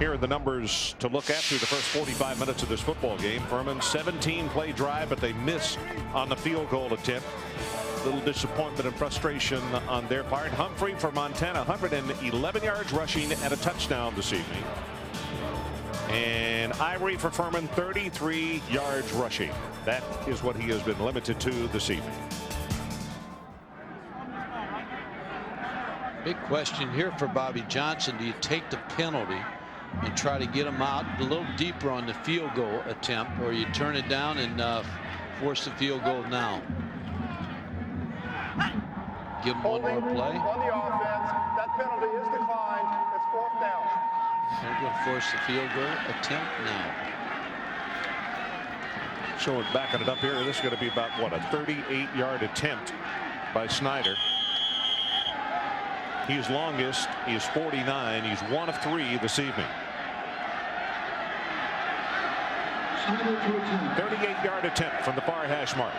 Here are the numbers to look at through the first 45 minutes of this football game. Furman 17-play drive, but they miss on the field goal attempt. Little disappointment and frustration on their part. Humphrey for Montana, 111 yards rushing and a touchdown this evening. And Ivory for Furman, 33 yards rushing. That is what he has been limited to this evening. Big question here for Bobby Johnson. Do you take the penalty and try to get him out a little deeper on the field goal attempt, or you turn it down and force the field goal now? Give him one more play. On the offense, that penalty is declined. It's 4th down. They're going to force the field goal attempt now. So backing it up here, this is going to be about what, a 38-yard attempt by Snyder. He's longest. He is 49. He's 1 of 3 this evening. 38-yard attempt from the far hash mark.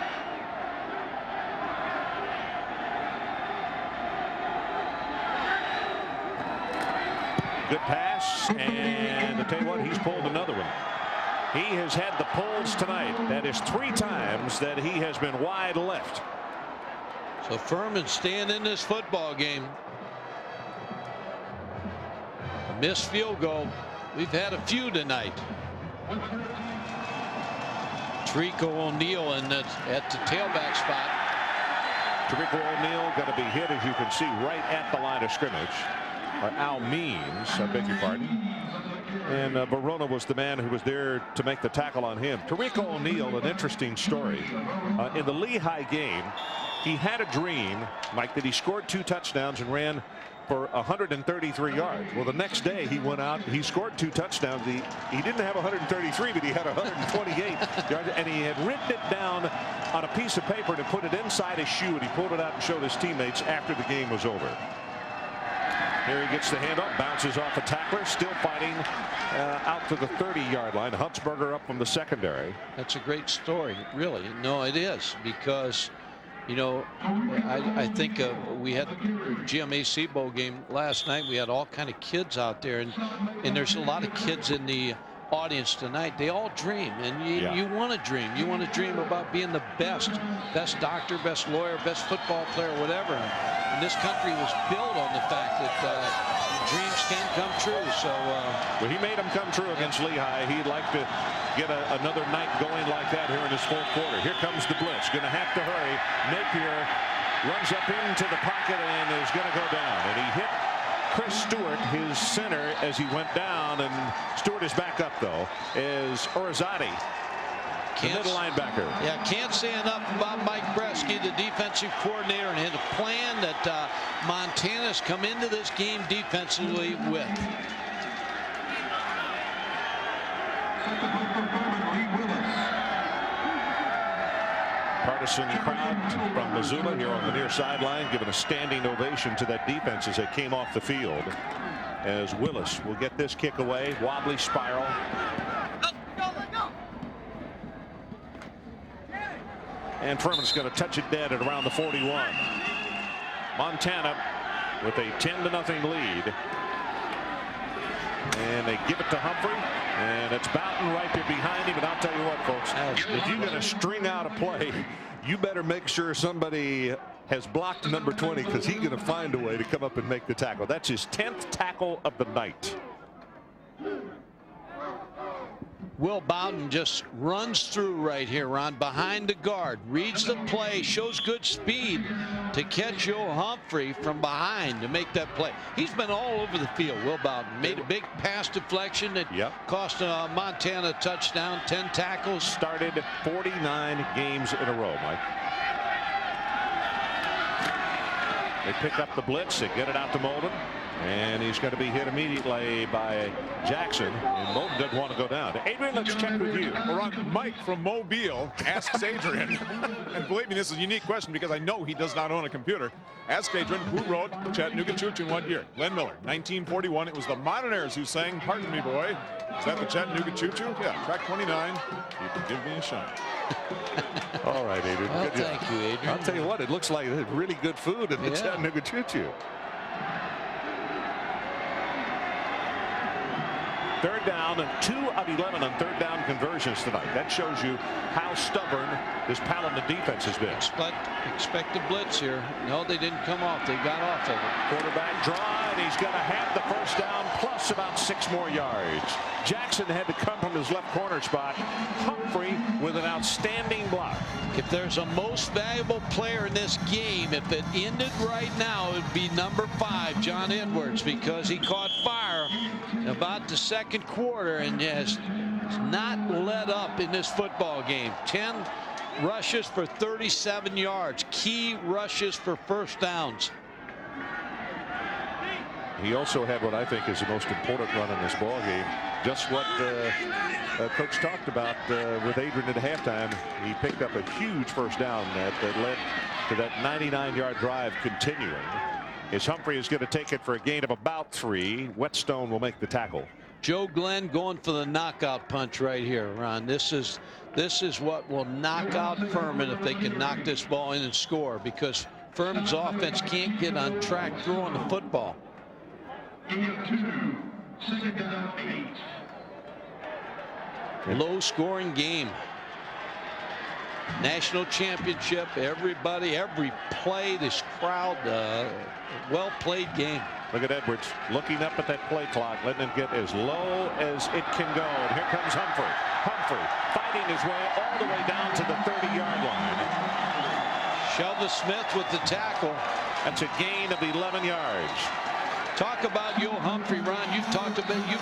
Good pass, and I tell you what, he's pulled another one. He has had the pulls tonight. That is 3 times that he has been wide left. So Furman staying in this football game. A missed field goal. We've had a few tonight. Tariq O'Neal at the tailback spot. Tariq O'Neal going to be hit, as you can see, right at the line of scrimmage. Or Al Means, I beg your pardon. And Verona was the man who was there to make the tackle on him. Tariq O'Neal, an interesting story. In the Lehigh game, he had a dream, Mike, that he scored 2 touchdowns and ran for 133 yards. Well, the next day he went out, he scored 2 touchdowns. He didn't have 133, but he had 128 yards, and he had written it down on a piece of paper to put it inside his shoe, and he pulled it out and showed his teammates after the game was over. Here he gets the handoff, bounces off a tackler, still fighting out to the 30-yard line. Huntsberger up from the secondary. That's a great story, really. No, it is, because, you know, I think we had GMAC bowl game last night. We had all kind of kids out there, and there's a lot of kids in the audience tonight. They all dream, and you want to dream. You want to dream about being the best doctor, best lawyer, best football player, whatever. And this country was built on the fact that dreams can come true. So well, he made them come true against Lehigh. He'd like to get another night going like that here in his 4th quarter. Here comes the blitz. Going to have to hurry. Napier runs up into the pocket and is going to go down. And he hit Chris Stewart, his center, as he went down. And Stewart is back up, though, as Orzati, the middle linebacker. Yeah, can't say enough about Mike Bresky, the defensive coordinator, and his plan that Montana's come into this game defensively with. Partisan crowd from Missoula here on the near sideline, giving a standing ovation to that defense as they came off the field. As Willis will get this kick away, wobbly spiral. And Furman's going to touch it dead at around the 41. Montana with a 10-0 lead. And they give it to Humphrey. And it's Boughton right there behind him. And I'll tell you what, folks, if you're going to string out a play, you better make sure somebody has blocked number 20, because he's going to find a way to come up and make the tackle. That's his 10th tackle of the night. Will Boughton just runs through right here, Ron, behind the guard, reads the play, shows good speed to catch Joe Humphrey from behind to make that play. He's been all over the field, Will Boughton. Made a big pass deflection that cost Montana a touchdown, 10 tackles. Started 49 games in a row, Mike. They pick up the blitz, they get it out to Molden. And he's going to be hit immediately by Jackson. And Molden doesn't want to go down. Adrian, let's check with you. Well, Ron, Mike from Mobile asks Adrian, and believe me, this is a unique question because I know he does not own a computer. Ask Adrian, who wrote Chattanooga Choo Choo in what year? Glenn Miller, 1941. It was the Modernaires who sang Pardon Me Boy. Is that the Chattanooga Choo Choo? Yeah, track 29. You can give me a shot. All right, Adrian. Well, thank you, Adrian. I'll tell you what, it looks like really good food in the Chattanooga Choo Choo. 3rd down, and 2 of 11 on 3rd down conversions tonight. That shows you how stubborn this Paladin defense has been. Expect a blitz here. No, they didn't come off. They got off of it. Quarterback draw, and he's going to have the 1st down plus about 6 more yards. Jackson had to come from his left corner spot. Humphrey with an outstanding block. If there's a most valuable player in this game, if it ended right now, it would be number 5, John Edwards, because he caught fire about the 2nd quarter and has not let up in this football game. 10 rushes for 37 yards. Key rushes for 1st downs. He also had what I think is the most important run in this ball game. Just what Coach talked about with Adrian at halftime. He picked up a huge first down that led to that 99-yard drive continuing. As Humphrey is going to take it for a gain of about 3. Whetstone will make the tackle. Joe Glenn going for the knockout punch right here, Ron. This is what will knock out Furman if they can knock this ball in and score, because Furman's offense can't get on track throwing the football. Low scoring game. National championship. Everybody, every play, this crowd, well played game. Look at Edwards looking up at that play clock, letting it get as low as it can go. And here comes Humphrey. Humphrey fighting his way all the way down to the 30-yard line. Shelva Smith with the tackle. That's a gain of 11 yards. Talk about Yo Humphrey, Ron. You've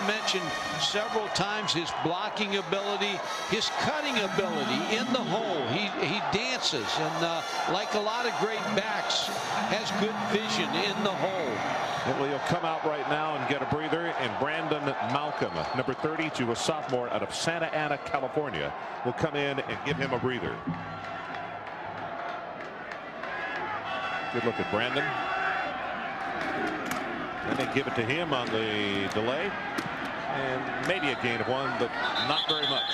mentioned several times his blocking ability, his cutting ability in the hole. He dances, and like a lot of great backs, has good vision in the hole. Well, he'll come out right now and get a breather. And Brandon Malcolm, number 32, a sophomore out of Santa Ana, California, will come in and give him a breather. Good look at Brandon. And they give it to him on the delay, and maybe a gain of 1, but not very much.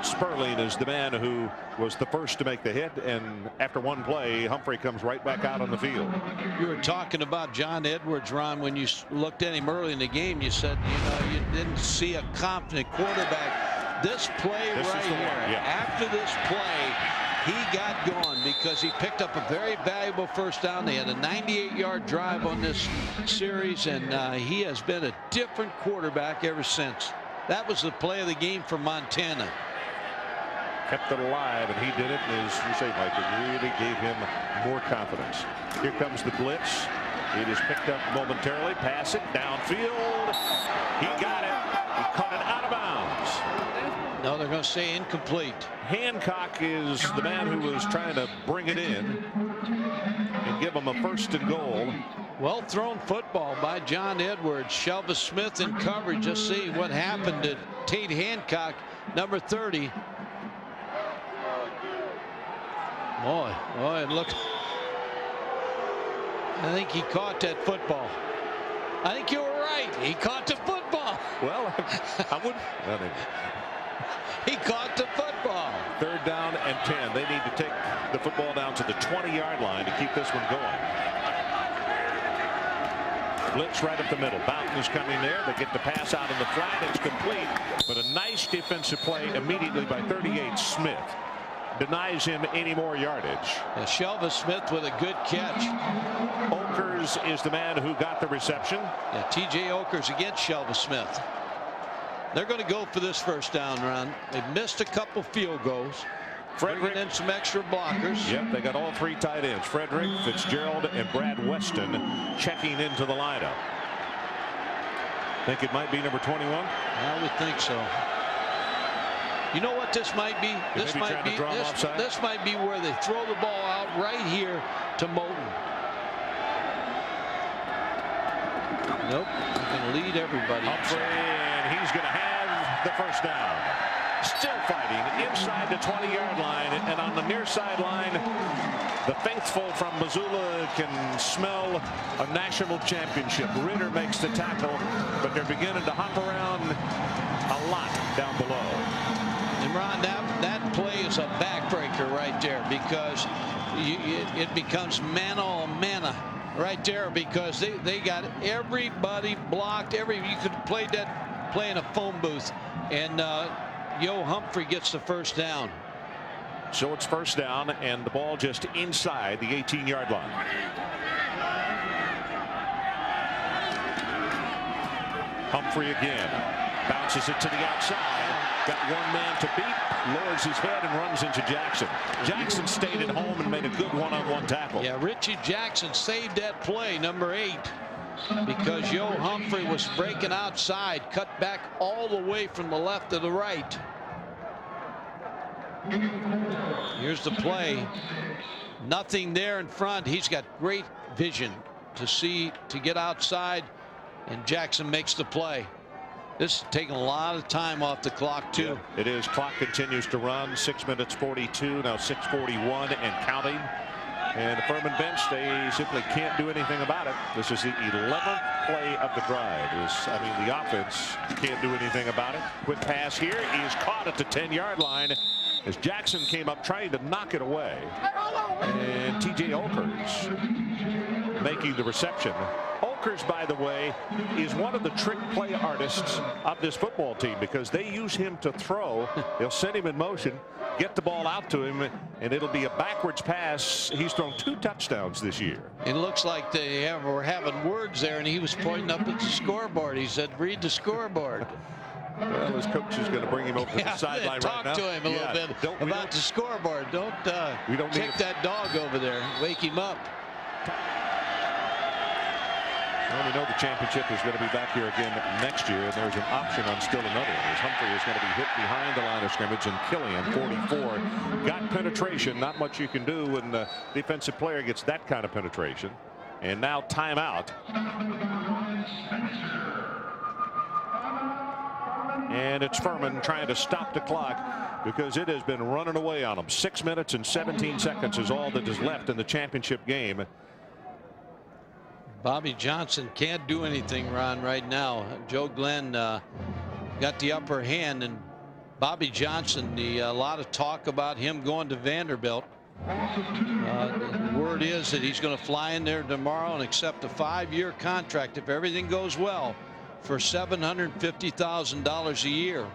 Sperling is the man who was the first to make the hit, and after one play, Humphrey comes right back out on the field. You were talking about John Edwards, Ron, when you looked at him early in the game. You said, you didn't see a confident quarterback. This play right here, after this play, he got going because he picked up a very valuable first down. They had a 98-yard drive on this series, and he has been a different quarterback ever since. That was the play of the game for Montana. Kept it alive, and he did it. And as you say, Mike, it really gave him more confidence. Here comes the blitz. It is picked up momentarily. Pass it downfield. He got it. He caught it out of bounds. No, they're going to say incomplete. Hancock is the man who was trying to bring it in and give him a 1st and goal. Well thrown football by John Edwards. Shelva Smith in coverage. Just see what happened to Tate Hancock, number 30. Boy, look. I think he caught that football. I think you were right. He caught the football. Well, I wouldn't. He caught the football. 3rd down and 10. They need to take the football down to the 20-yard line to keep this one going. Blitz right up the middle. Boughton is coming there. They get the pass out in the flat. It's complete. But a nice defensive play immediately by 38 Smith. Denies him any more yardage. Shelva Smith with a good catch. Okers is the man who got the reception. Yeah, T.J. Okers against Shelva Smith. They're going to go for this first down run. They've missed a couple field goals. Frederick and some extra blockers. Yep, they got all 3 tight ends. Frederick, Fitzgerald, and Brad Weston checking into the lineup. Think it might be number 21? I would think so. You know what this might be? This might be where they throw the ball out right here to Moulton. Nope, he can lead everybody. Humphrey, and he's going to have the first down. Still fighting inside the 20-yard line, and on the near sideline, the faithful from Missoula can smell a national championship. Ritter makes the tackle, but they're beginning to hop around a lot down below. And Ron, that play is a backbreaker right there, because it becomes mano a mana right there, because they got everybody blocked. You could have played that play in a phone booth, and Yo Humphrey gets the first down. So it's first down, and the ball just inside the 18-yard line. Humphrey again bounces it to the outside. Got one man to beat, lowers his head and runs into Jackson. Jackson stayed at home and made a good one-on-one tackle. Yeah, Richie Jackson saved that play, number 8, because Yo Humphrey was breaking outside, cut back all the way from the left to the right. Here's the play. Nothing there in front. He's got great vision to see, to get outside And Jackson makes the play. This is taking a lot of time off the clock, too. Yeah, it is. Clock continues to run. 6 minutes 42. Now 6:41 and counting. And the Furman bench, they simply can't do anything about it. This is the 11th play of the drive. The offense can't do anything about it. Quick pass here. He is caught at the 10-yard line as Jackson came up trying to knock it away. And T.J. Olkers making the reception. Olkers, by the way, is one of the trick play artists of this football team because they use him to throw. They'll send him in motion, get the ball out to him, and it'll be a backwards pass. He's thrown 2 touchdowns this year. It looks like they were having words there, and he was pointing up at the scoreboard. He said, "Read the scoreboard." Well, his coach is going to bring him over to the sideline right now. Talk to him a little bit about the scoreboard. Don't kick that dog over there. Wake him up. Well, we know the championship is going to be back here again next year, and there's an option on still another one. As Humphrey is going to be hit behind the line of scrimmage, and Killian, 44, got penetration. Not much you can do when the defensive player gets that kind of penetration. And now timeout. And it's Furman trying to stop the clock because it has been running away on them. 6 minutes and 17 seconds is all that is left in the championship game. Bobby Johnson can't do anything, Ron, right now. Joe Glenn got the upper hand, and Bobby Johnson, a lot of talk about him going to Vanderbilt. The word is that he's going to fly in there tomorrow and accept a 5-year contract if everything goes well for $750,000 a year.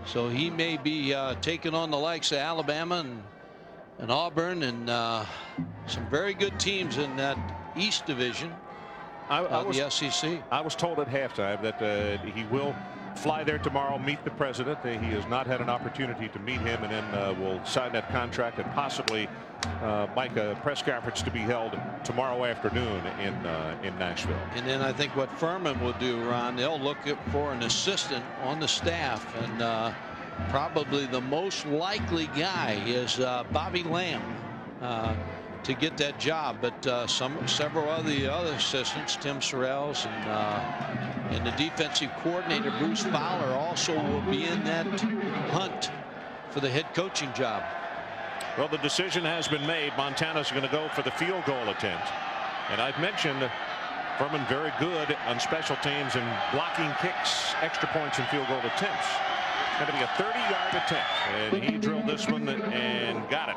So he may be taking on the likes of Alabama and Auburn and some very good teams in that East Division of the SEC. I was told at halftime that he will fly there tomorrow, meet the president. He has not had an opportunity to meet him, and then will sign that contract and possibly make a press conference to be held tomorrow afternoon in Nashville. And then I think what Furman will do, Ron, they'll look for an assistant on the staff, and probably the most likely guy is Bobby Lamb to get that job, but several of the other assistants, Tim Sorrells and the defensive coordinator Bruce Fowler, also will be in that hunt for the head coaching job. Well, the decision has been made. Montana's going to go for the field goal attempt, and I've mentioned Furman very good on special teams and blocking kicks, extra points, and field goal attempts. It's going to be a 30-yard attempt, and he drilled this one and got it.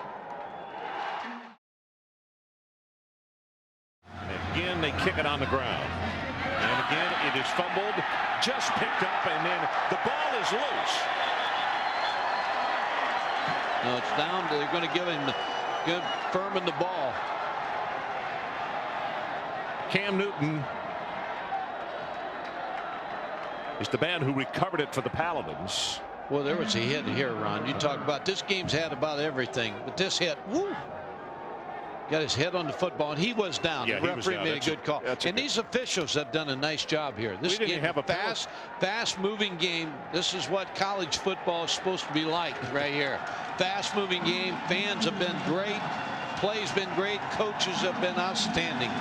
Again, they kick it on the ground. And again, it is fumbled, just picked up, and then the ball is loose. No, it's down. They're going to give Furman the ball. Cam Newton is the man who recovered it for the Paladins. Well, there was a hit here, Ron. You talk about this game's had about everything, but this hit, woo, got his head on the football, and he was down. Yeah, the referee made a good call. And these officials have done a nice job here. This game, have a fast-moving game. This is what college football is supposed to be like right here. Fast-moving game. Fans have been great. Play's been great. Coaches have been outstanding.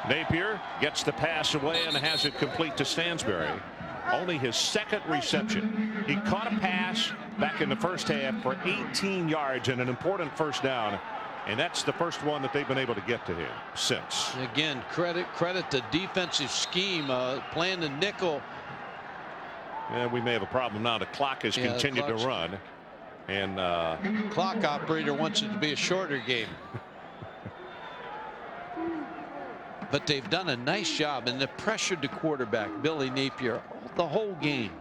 Napier gets the pass away and has it complete to Stansbury. Only his second reception. He caught a pass back in the first half for 18 yards and an important first down. And that's the first one that they've been able to get to him since. Again, credit the defensive scheme, playing the nickel. Yeah, we may have a problem now. The clock has continued to run. And clock operator wants it to be a shorter game. But they've done a nice job, and they pressured the quarterback, Billy Napier, the whole game.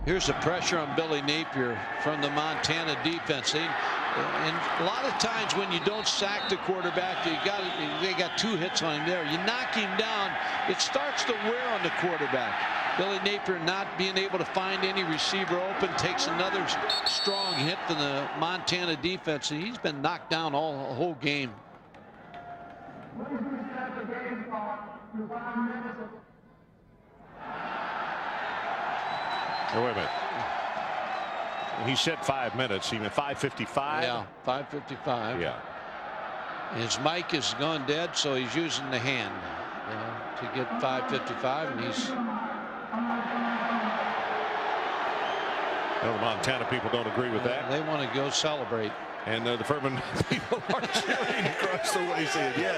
Here's the pressure on Billy Napier from the Montana defense. And a lot of times when you don't sack the quarterback, they got 2 hits on him there. You knock him down, it starts to wear on the quarterback. Billy Napier not being able to find any receiver open, takes another strong hit from the Montana defense, and he's been knocked down all whole game. Oh, wait a minute. He said 5 minutes. He meant 5:55. Yeah, 5:55. Yeah. His mic is gone dead, so he's using the hand to get 5:55, and he's. Well, the Montana people don't agree with that. They want to go celebrate. And the Furman people are cheering across the way, saying, "Yeah,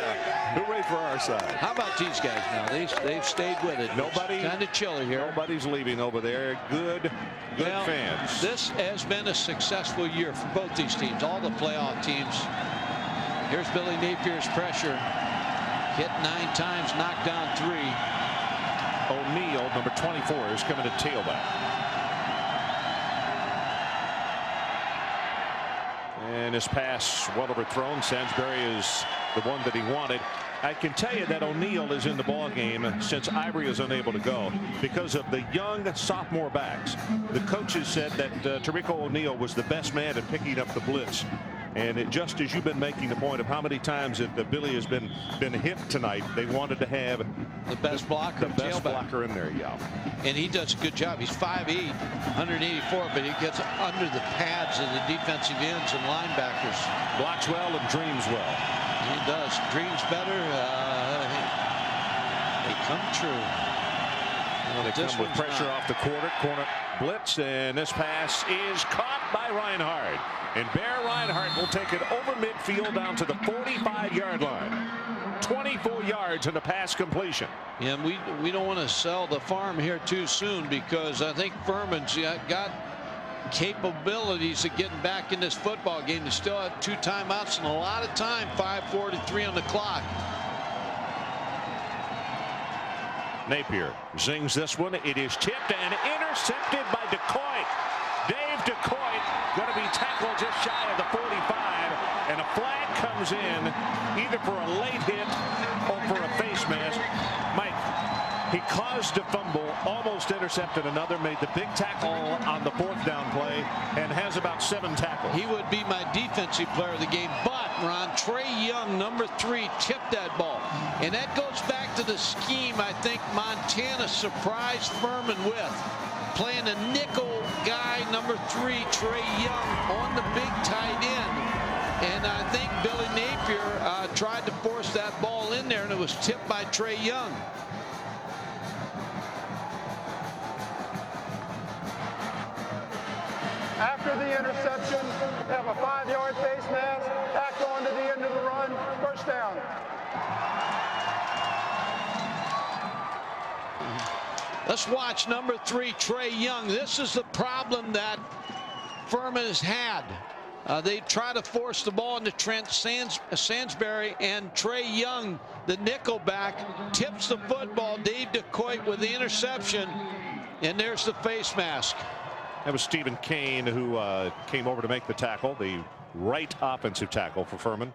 hooray for our side." How about these guys now? They've stayed with it. Nobody, kind of chilly here. Nobody's leaving over there. Good fans. This has been a successful year for both these teams, all the playoff teams. Here's Billy Napier's pressure. Hit 9 times, knocked down 3. O'Neal, number 24, is coming to tailback. And his pass well overthrown. Sansbury is the one that he wanted. I can tell you that O'Neal is in the ball game since Ivory is unable to go because of the young sophomore backs. The coaches said that Tarico O'Neal was the best man at picking up the blitz. And just as you've been making the point of how many times that Billy has been hit tonight, they wanted to have the best blocker, in there. Yeah, and he does a good job. He's 5'8", 184, but he gets under the pads of the defensive ends and linebackers. Blocks well and dreams well. He does. Dreams better. They come true. They come with pressure off the corner blitz, and this pass is caught by Reinhardt. And Bear Reinhardt will take it over midfield down to the 45-yard line. 24 yards in a pass completion. Yeah, we don't want to sell the farm here too soon because I think Furman's got capabilities of getting back in this football game. They still have 2 timeouts and a lot of time. 5:43 on the clock. Napier zings this one. It is tipped and intercepted by DeCoit. Dave DeCoit going to be tackled just shy of the 45, and a flag comes in either for a late hit or for a face mask. Mike, he caused a fumble, almost intercepted another, made the big tackle on the 4th down play, and has about 7 tackles. He would be my defensive player of the game, but Ron, Trey Young, number 3, tipped that ball. And that goes back to the scheme I think Montana surprised Furman with. Playing a nickel guy, number 3, Trey Young, on the big tight end. And I think Billy Napier tried to force that ball in there, and it was tipped by Trey Young. After the interception, have a 5-yard face mask, back on to the end of the run, first down. Let's watch number 3, Trey Young. This is the problem that Furman has had. They try to force the ball into Trent Sansbury, and Trey Young, the nickelback, tips the football. Dave DeCoit with the interception, and there's the face mask. That was Stephen Kane who came over to make the tackle, the right offensive tackle for Furman.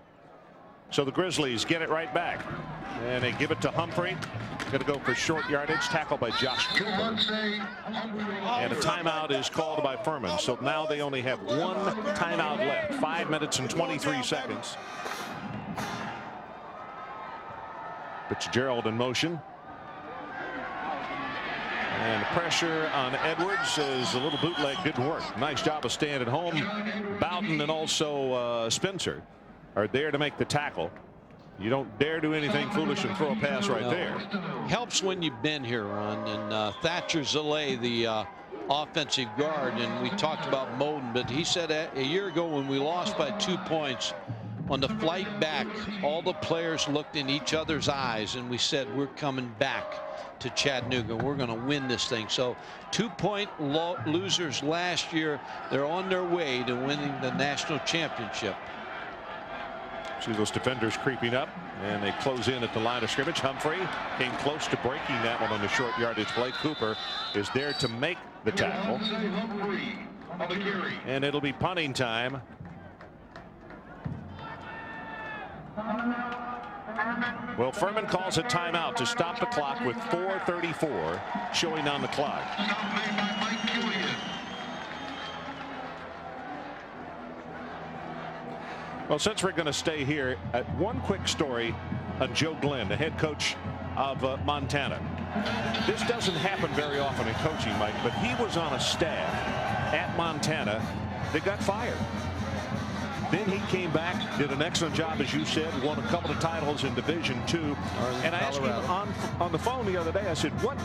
So the Grizzlies get it right back, and they give it to Humphrey. Going to go for short yardage, tackle by Josh Cooper. And a timeout is called by Furman. So now they only have 1 timeout left. 5 minutes and 23 seconds. Fitzgerald in motion. And pressure on Edwards as a little bootleg didn't work. Nice job of staying at home. Bowden and also Spencer are there to make the tackle. You don't dare do anything foolish and throw a pass right there. Helps when you've been here, Ron. And Thatcher Zalay, the offensive guard, and we talked about Moden, but he said a year ago when we lost by 2 points, on the flight back, all the players looked in each other's eyes, and we said, we're coming back to Chattanooga. We're going to win this thing. So 2-point losers last year. They're on their way to winning the national championship. See those defenders creeping up, and they close in at the line of scrimmage. Humphrey came close to breaking that one on the short yardage play. Cooper is there to make the tackle. And it'll be punting time. Well, Furman calls a timeout to stop the clock with 4:34 showing on the clock. Well, since we're going to stay here, one quick story on Joe Glenn, the head coach of Montana. This doesn't happen very often in coaching, Mike, but he was on a staff at Montana that got fired. Then he came back, did an excellent job, as you said, won a couple of titles in Division II. And I asked him on the phone the other day, I said, what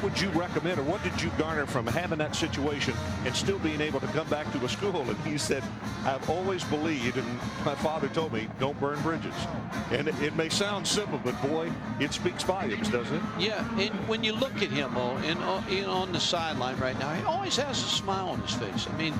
would you recommend, or what did you garner from having that situation and still being able to come back to a school? And he said, I've always believed, and my father told me, don't burn bridges. And it may sound simple, but boy, it speaks volumes, doesn't it? Yeah, and when you look at him on the sideline right now, he always has a smile on his face. I mean,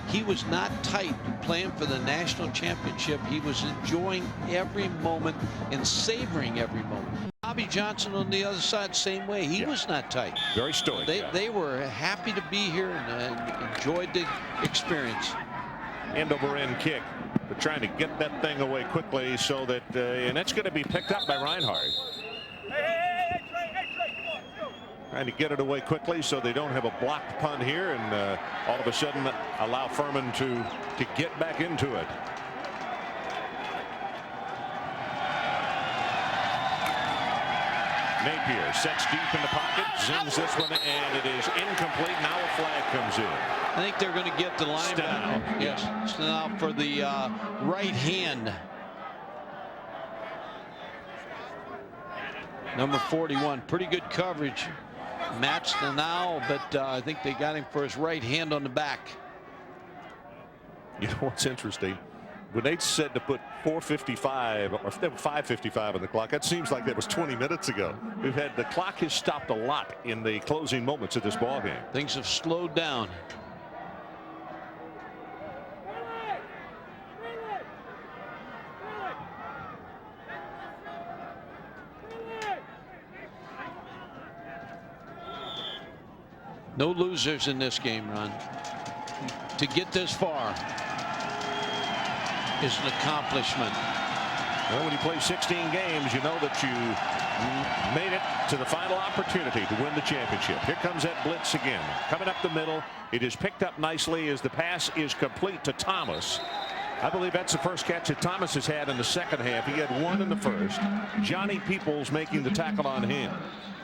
he was not tight playing for the national championship. He was enjoying every moment and savoring every moment. Bobby Johnson on the other side, same way. He was not tight. Very stoic. They were happy to be here and enjoyed the experience. End over end kick. They're trying to get that thing away quickly so that, and that's going to be picked up by Reinhardt. Trying to get it away quickly so they don't have a blocked punt here, and all of a sudden allow Furman to get back into it. Napier sets deep in the pocket, zings this one, and it is incomplete. Now a flag comes in. I think they're going to get the linebacker. Yes, now for the right hand. Number 41, pretty good coverage. Matched the now, but I think they got him for his right hand on the back. You know what's interesting? When they said to put 4:55 or 5:55 on the clock, that seems like that was 20 minutes ago. The clock has stopped a lot in the closing moments of this ball game. Things have slowed down. No losers in this game, Ron. To get this far is an accomplishment. Well, when you play 16 games, you know that you made it to the final opportunity to win the championship. Here comes that blitz again. Coming up the middle. It is picked up nicely as the pass is complete to Thomas. I believe that's the first catch that Thomas has had in the second half. He had one in the first. Johnny Peoples making the tackle on him.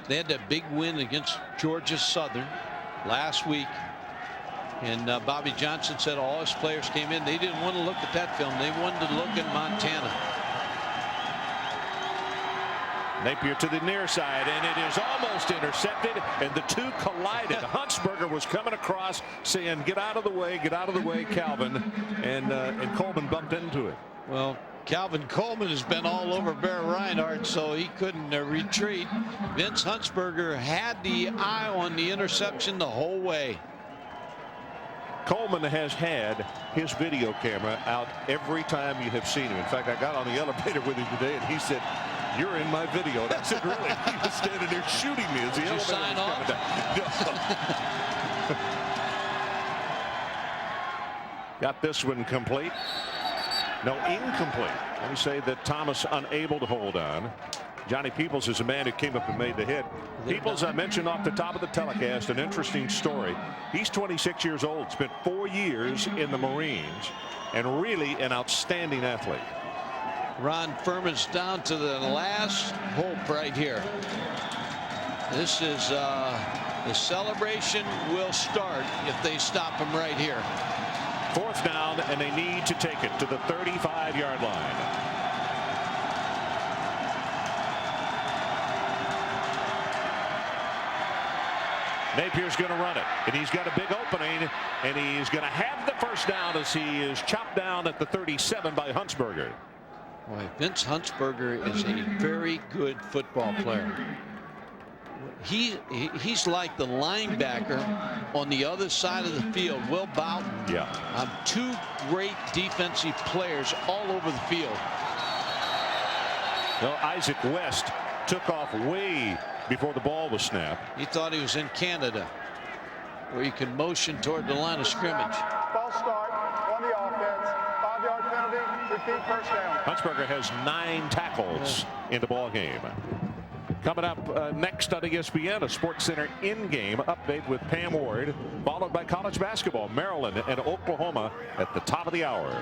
They had that big win against Georgia Southern last week, and Bobby Johnson said all his players came in. They didn't want to look at that film. They wanted to look at Montana. Napier to the near side, and it is almost intercepted, and the two collided. Huntsberger was coming across saying, get out of the way, Calvin, and Coleman bumped into it. Well, Calvin Coleman has been all over Bear Reinhardt, so he couldn't retreat. Vince Huntsberger had the eye on the interception the whole way. Coleman has had his video camera out every time you have seen him. In fact, I got on the elevator with him today, and he said, you're in my video. And I said, really? He was standing there shooting me as the elevator sign was coming down. Got this one complete. No, incomplete. Let me say that Thomas unable to hold on. Johnny Peoples is a man who came up and made the hit. Peoples, I mentioned off the top of the telecast, an interesting story. He's 26 years old, spent 4 years in the Marines, and really an outstanding athlete. Ron, Furman's down to the last hope right here. This is the celebration will start if they stop him right here. Fourth down, and they need to take it to the 35-yard line. Napier's going to run it, and he's got a big opening, and he's going to have the first down as he is chopped down at the 37 by Huntsberger. Boy, Vince Huntsberger is a very good football player. He's like the linebacker on the other side of the field, Will Boughton. Yeah. Two great defensive players all over the field. Well, Isaac West took off way before the ball was snapped. He thought he was in Canada, where you can motion toward the line of scrimmage. False start on the offense. 5-yard penalty. Repeat first down. Huntsberger has 9 tackles in the ball game. Coming up next on ESPN, a Sports Center in-game update with Pam Ward, followed by college basketball, Maryland and Oklahoma at the top of the hour.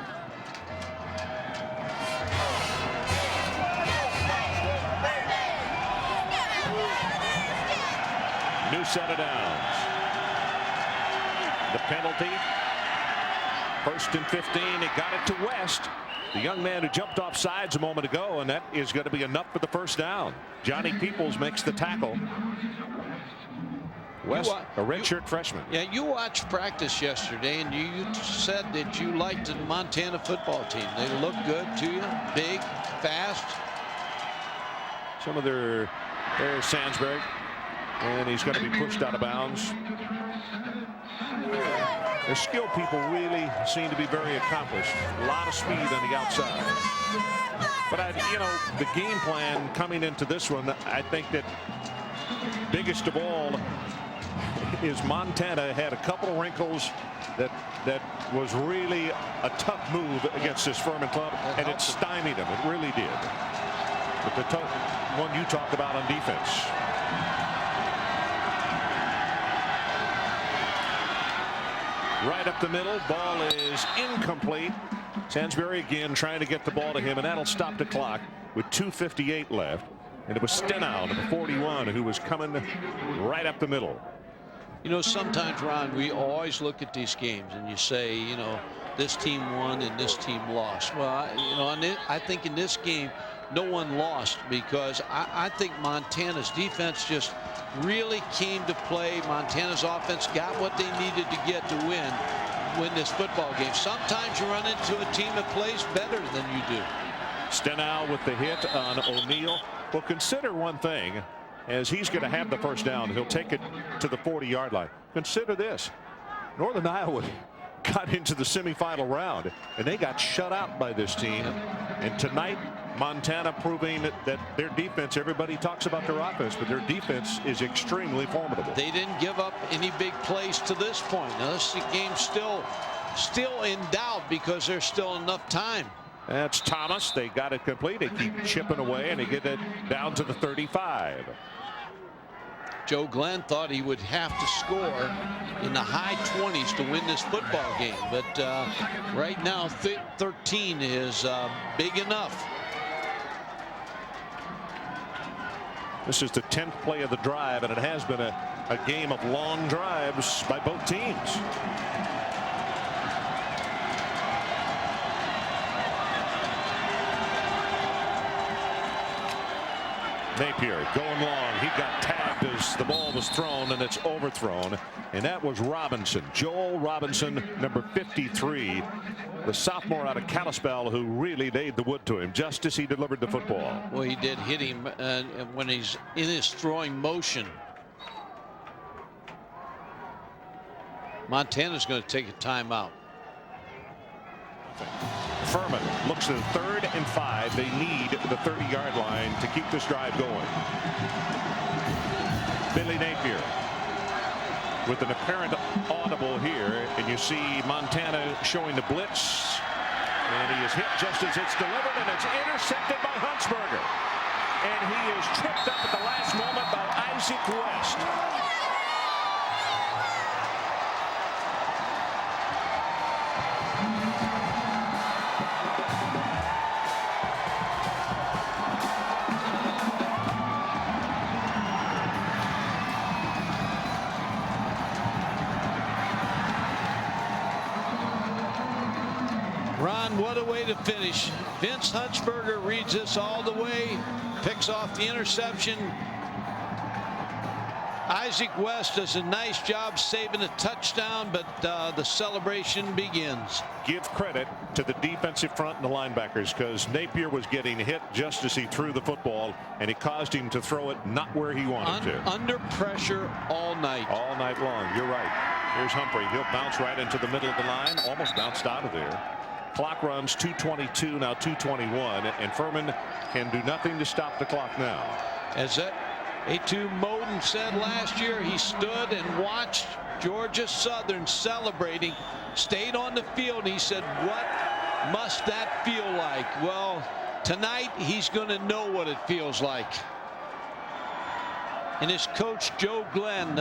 New set of downs. The penalty. 1st and 15. It got it to West, the young man who jumped off sides a moment ago, and that is going to be enough for the 1st down. Johnny Peoples makes the tackle. West, a redshirt freshman. Yeah, you watched practice yesterday, and you said that you liked the Montana football team. They look good to you, big, fast. Some of there's Sansbury, and he's going to be pushed out of bounds. The skill people really seem to be very accomplished. A lot of speed on the outside. But the game plan coming into this one, I think that biggest of all is Montana had a couple of wrinkles that was really a tough move against this Furman club, and it stymied them. It really did. But the one you talk about on defense. Right up the middle. Ball is incomplete. Sansbury again trying to get the ball to him, and that'll stop the clock with 2:58 left. And it was Stenow, number 41, who was coming right up the middle. You know, sometimes, Ron, we always look at these games and you say, you know, this team won and this team lost. Well, I think in this game, no one lost, because I think Montana's defense just really came to play. Montana's offense got what they needed to get to win this football game. Sometimes you run into a team that plays better than you do. Stenow with the hit on O'Neal. Well, consider one thing. As he's going to have the 1st down, he'll take it to the 40-yard line. Consider this. Northern Iowa got into the semifinal round, and they got shut out by this team. And tonight, Montana proving that their defense, everybody talks about their offense, but their defense is extremely formidable. They didn't give up any big plays to this point. Now, this game's still in doubt because there's still enough time. That's Thomas. They got it complete. They keep chipping away, and they get it down to the 35. Joe Glenn thought he would have to score in the high 20s to win this football game, but right now 13 is big enough. This is the 10th play of the drive, and it has been a game of long drives by both teams. Napier going long. He got tagged as the ball was thrown, and it's overthrown. And that was Robinson, Joel Robinson, number 53, the sophomore out of Kalispell, who really laid the wood to him just as he delivered the football. Well, he did hit him when he's in his throwing motion. Montana's going to take a timeout. Furman looks at 3rd and 5. They need the 30-yard line to keep this drive going. Billy Napier with an apparent audible here, and you see Montana showing the blitz, and he is hit just as it's delivered, and it's intercepted by Huntsberger, and he is tripped up at the last moment by Isaac West. Ron, what a way to finish. Vince Huntsberger reads this all the way, picks off the interception. Isaac West does a nice job saving a touchdown, but the celebration begins. Give credit to the defensive front and the linebackers, because Napier was getting hit just as he threw the football, and it caused him to throw it not where he wanted to. Under pressure all night. All night long. You're right. Here's Humphrey. He'll bounce right into the middle of the line. Almost bounced out of there. Clock runs 2:22, now 2:21, and Furman can do nothing to stop the clock now. As that A2 Moden said last year, he stood and watched Georgia Southern celebrating, stayed on the field, and he said, what must that feel like? Well, tonight he's going to know what it feels like. And his coach, Joe Glenn,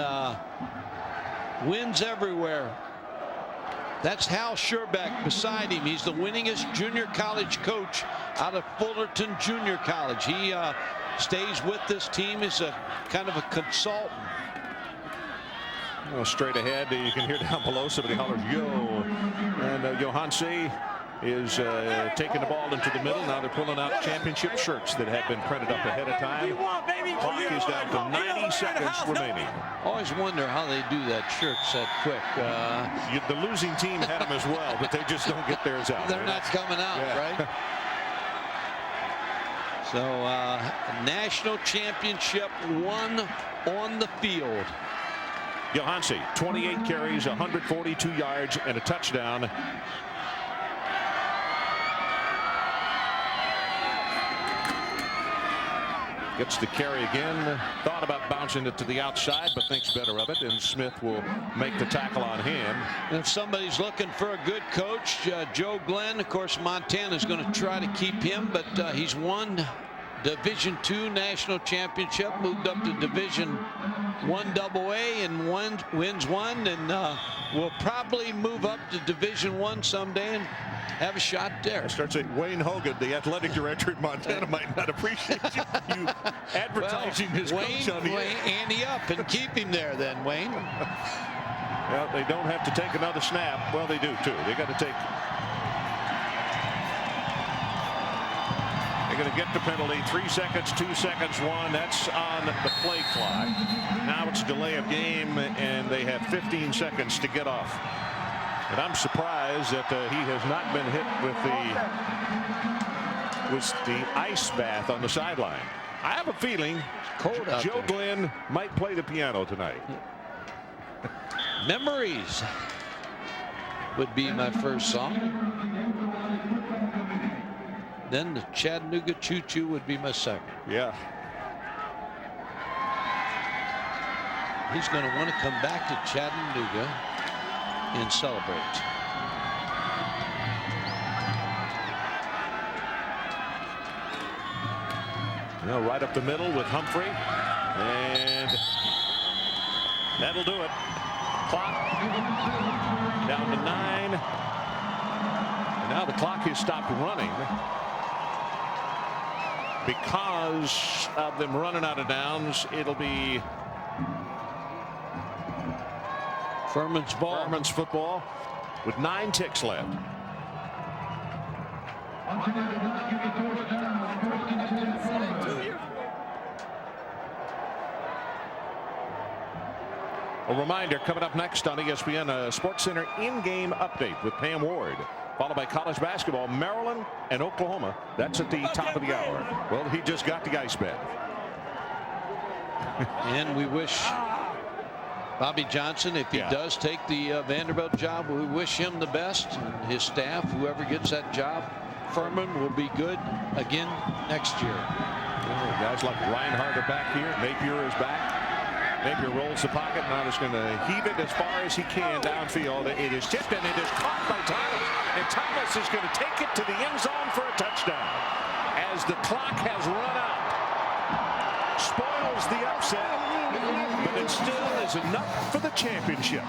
wins everywhere. That's Hal Scherbeck beside him. He's the winningest junior college coach out of Fullerton Junior College. He stays with this team as a kind of a consultant. Straight ahead, you can hear down below somebody hollers, yo. And Johanse is taking the ball into the middle. Now they're pulling out championship shirts that had been printed up ahead of time. Clock is down to 90 seconds remaining. Always wonder how they do that shirts that quick. The losing team had them as well, but they just don't get theirs out. They're not coming out, right? So national championship won on the field. Johanse, 28 carries, 142 yards, and a touchdown. Gets the carry again. Thought about bouncing it to the outside, but thinks better of it, and Smith will make the tackle on him. And if somebody's looking for a good coach, Joe Glenn, of course, Montana's going to try to keep him, but he's won Division II national championship, moved up to Division I AA and wins one, and will probably move up to Division I someday and have a shot there. I start saying Wayne Hogan, the athletic director in Montana, might not appreciate you advertising his coach on the air. Ante up and keep him there then, Wayne. Well, they don't have to take another snap. Well, they do too. They got to take. They're going to get the penalty. 3 seconds, 2 seconds, 1. That's on the play clock. Now it's delay of game, and they have 15 seconds to get off. And I'm surprised that he has not been hit with the ice bath on the sideline. I have a feeling Joe Glenn might play the piano tonight. Memories would be my first song. Then the Chattanooga Choo Choo would be my second. Yeah. He's going to want to come back to Chattanooga and celebrate. Now right up the middle with Humphrey, and that'll do it. Clock down to 9. And now the clock has stopped running because of them running out of downs. It'll be Furman's ball. Furman's football with 9 ticks left. A reminder coming up next on ESPN, a Sports Center in-game update with Pam Ward, followed by college basketball, Maryland and Oklahoma. That's at the top of the hour. Well, he just got the ice bath. And we wish Bobby Johnson, if he does take the Vanderbilt job, we wish him the best, and his staff, whoever gets that job. Furman will be good again next year. Guys like Reinhardt are back here. Napier is back. Napier rolls the pocket. Now he's going to heave it as far as he can downfield. It is tipped, and it is caught by Thomas. And Thomas is going to take it to the end zone for a touchdown. As the clock has run out. Spoils the upset, but it still is enough for the championship.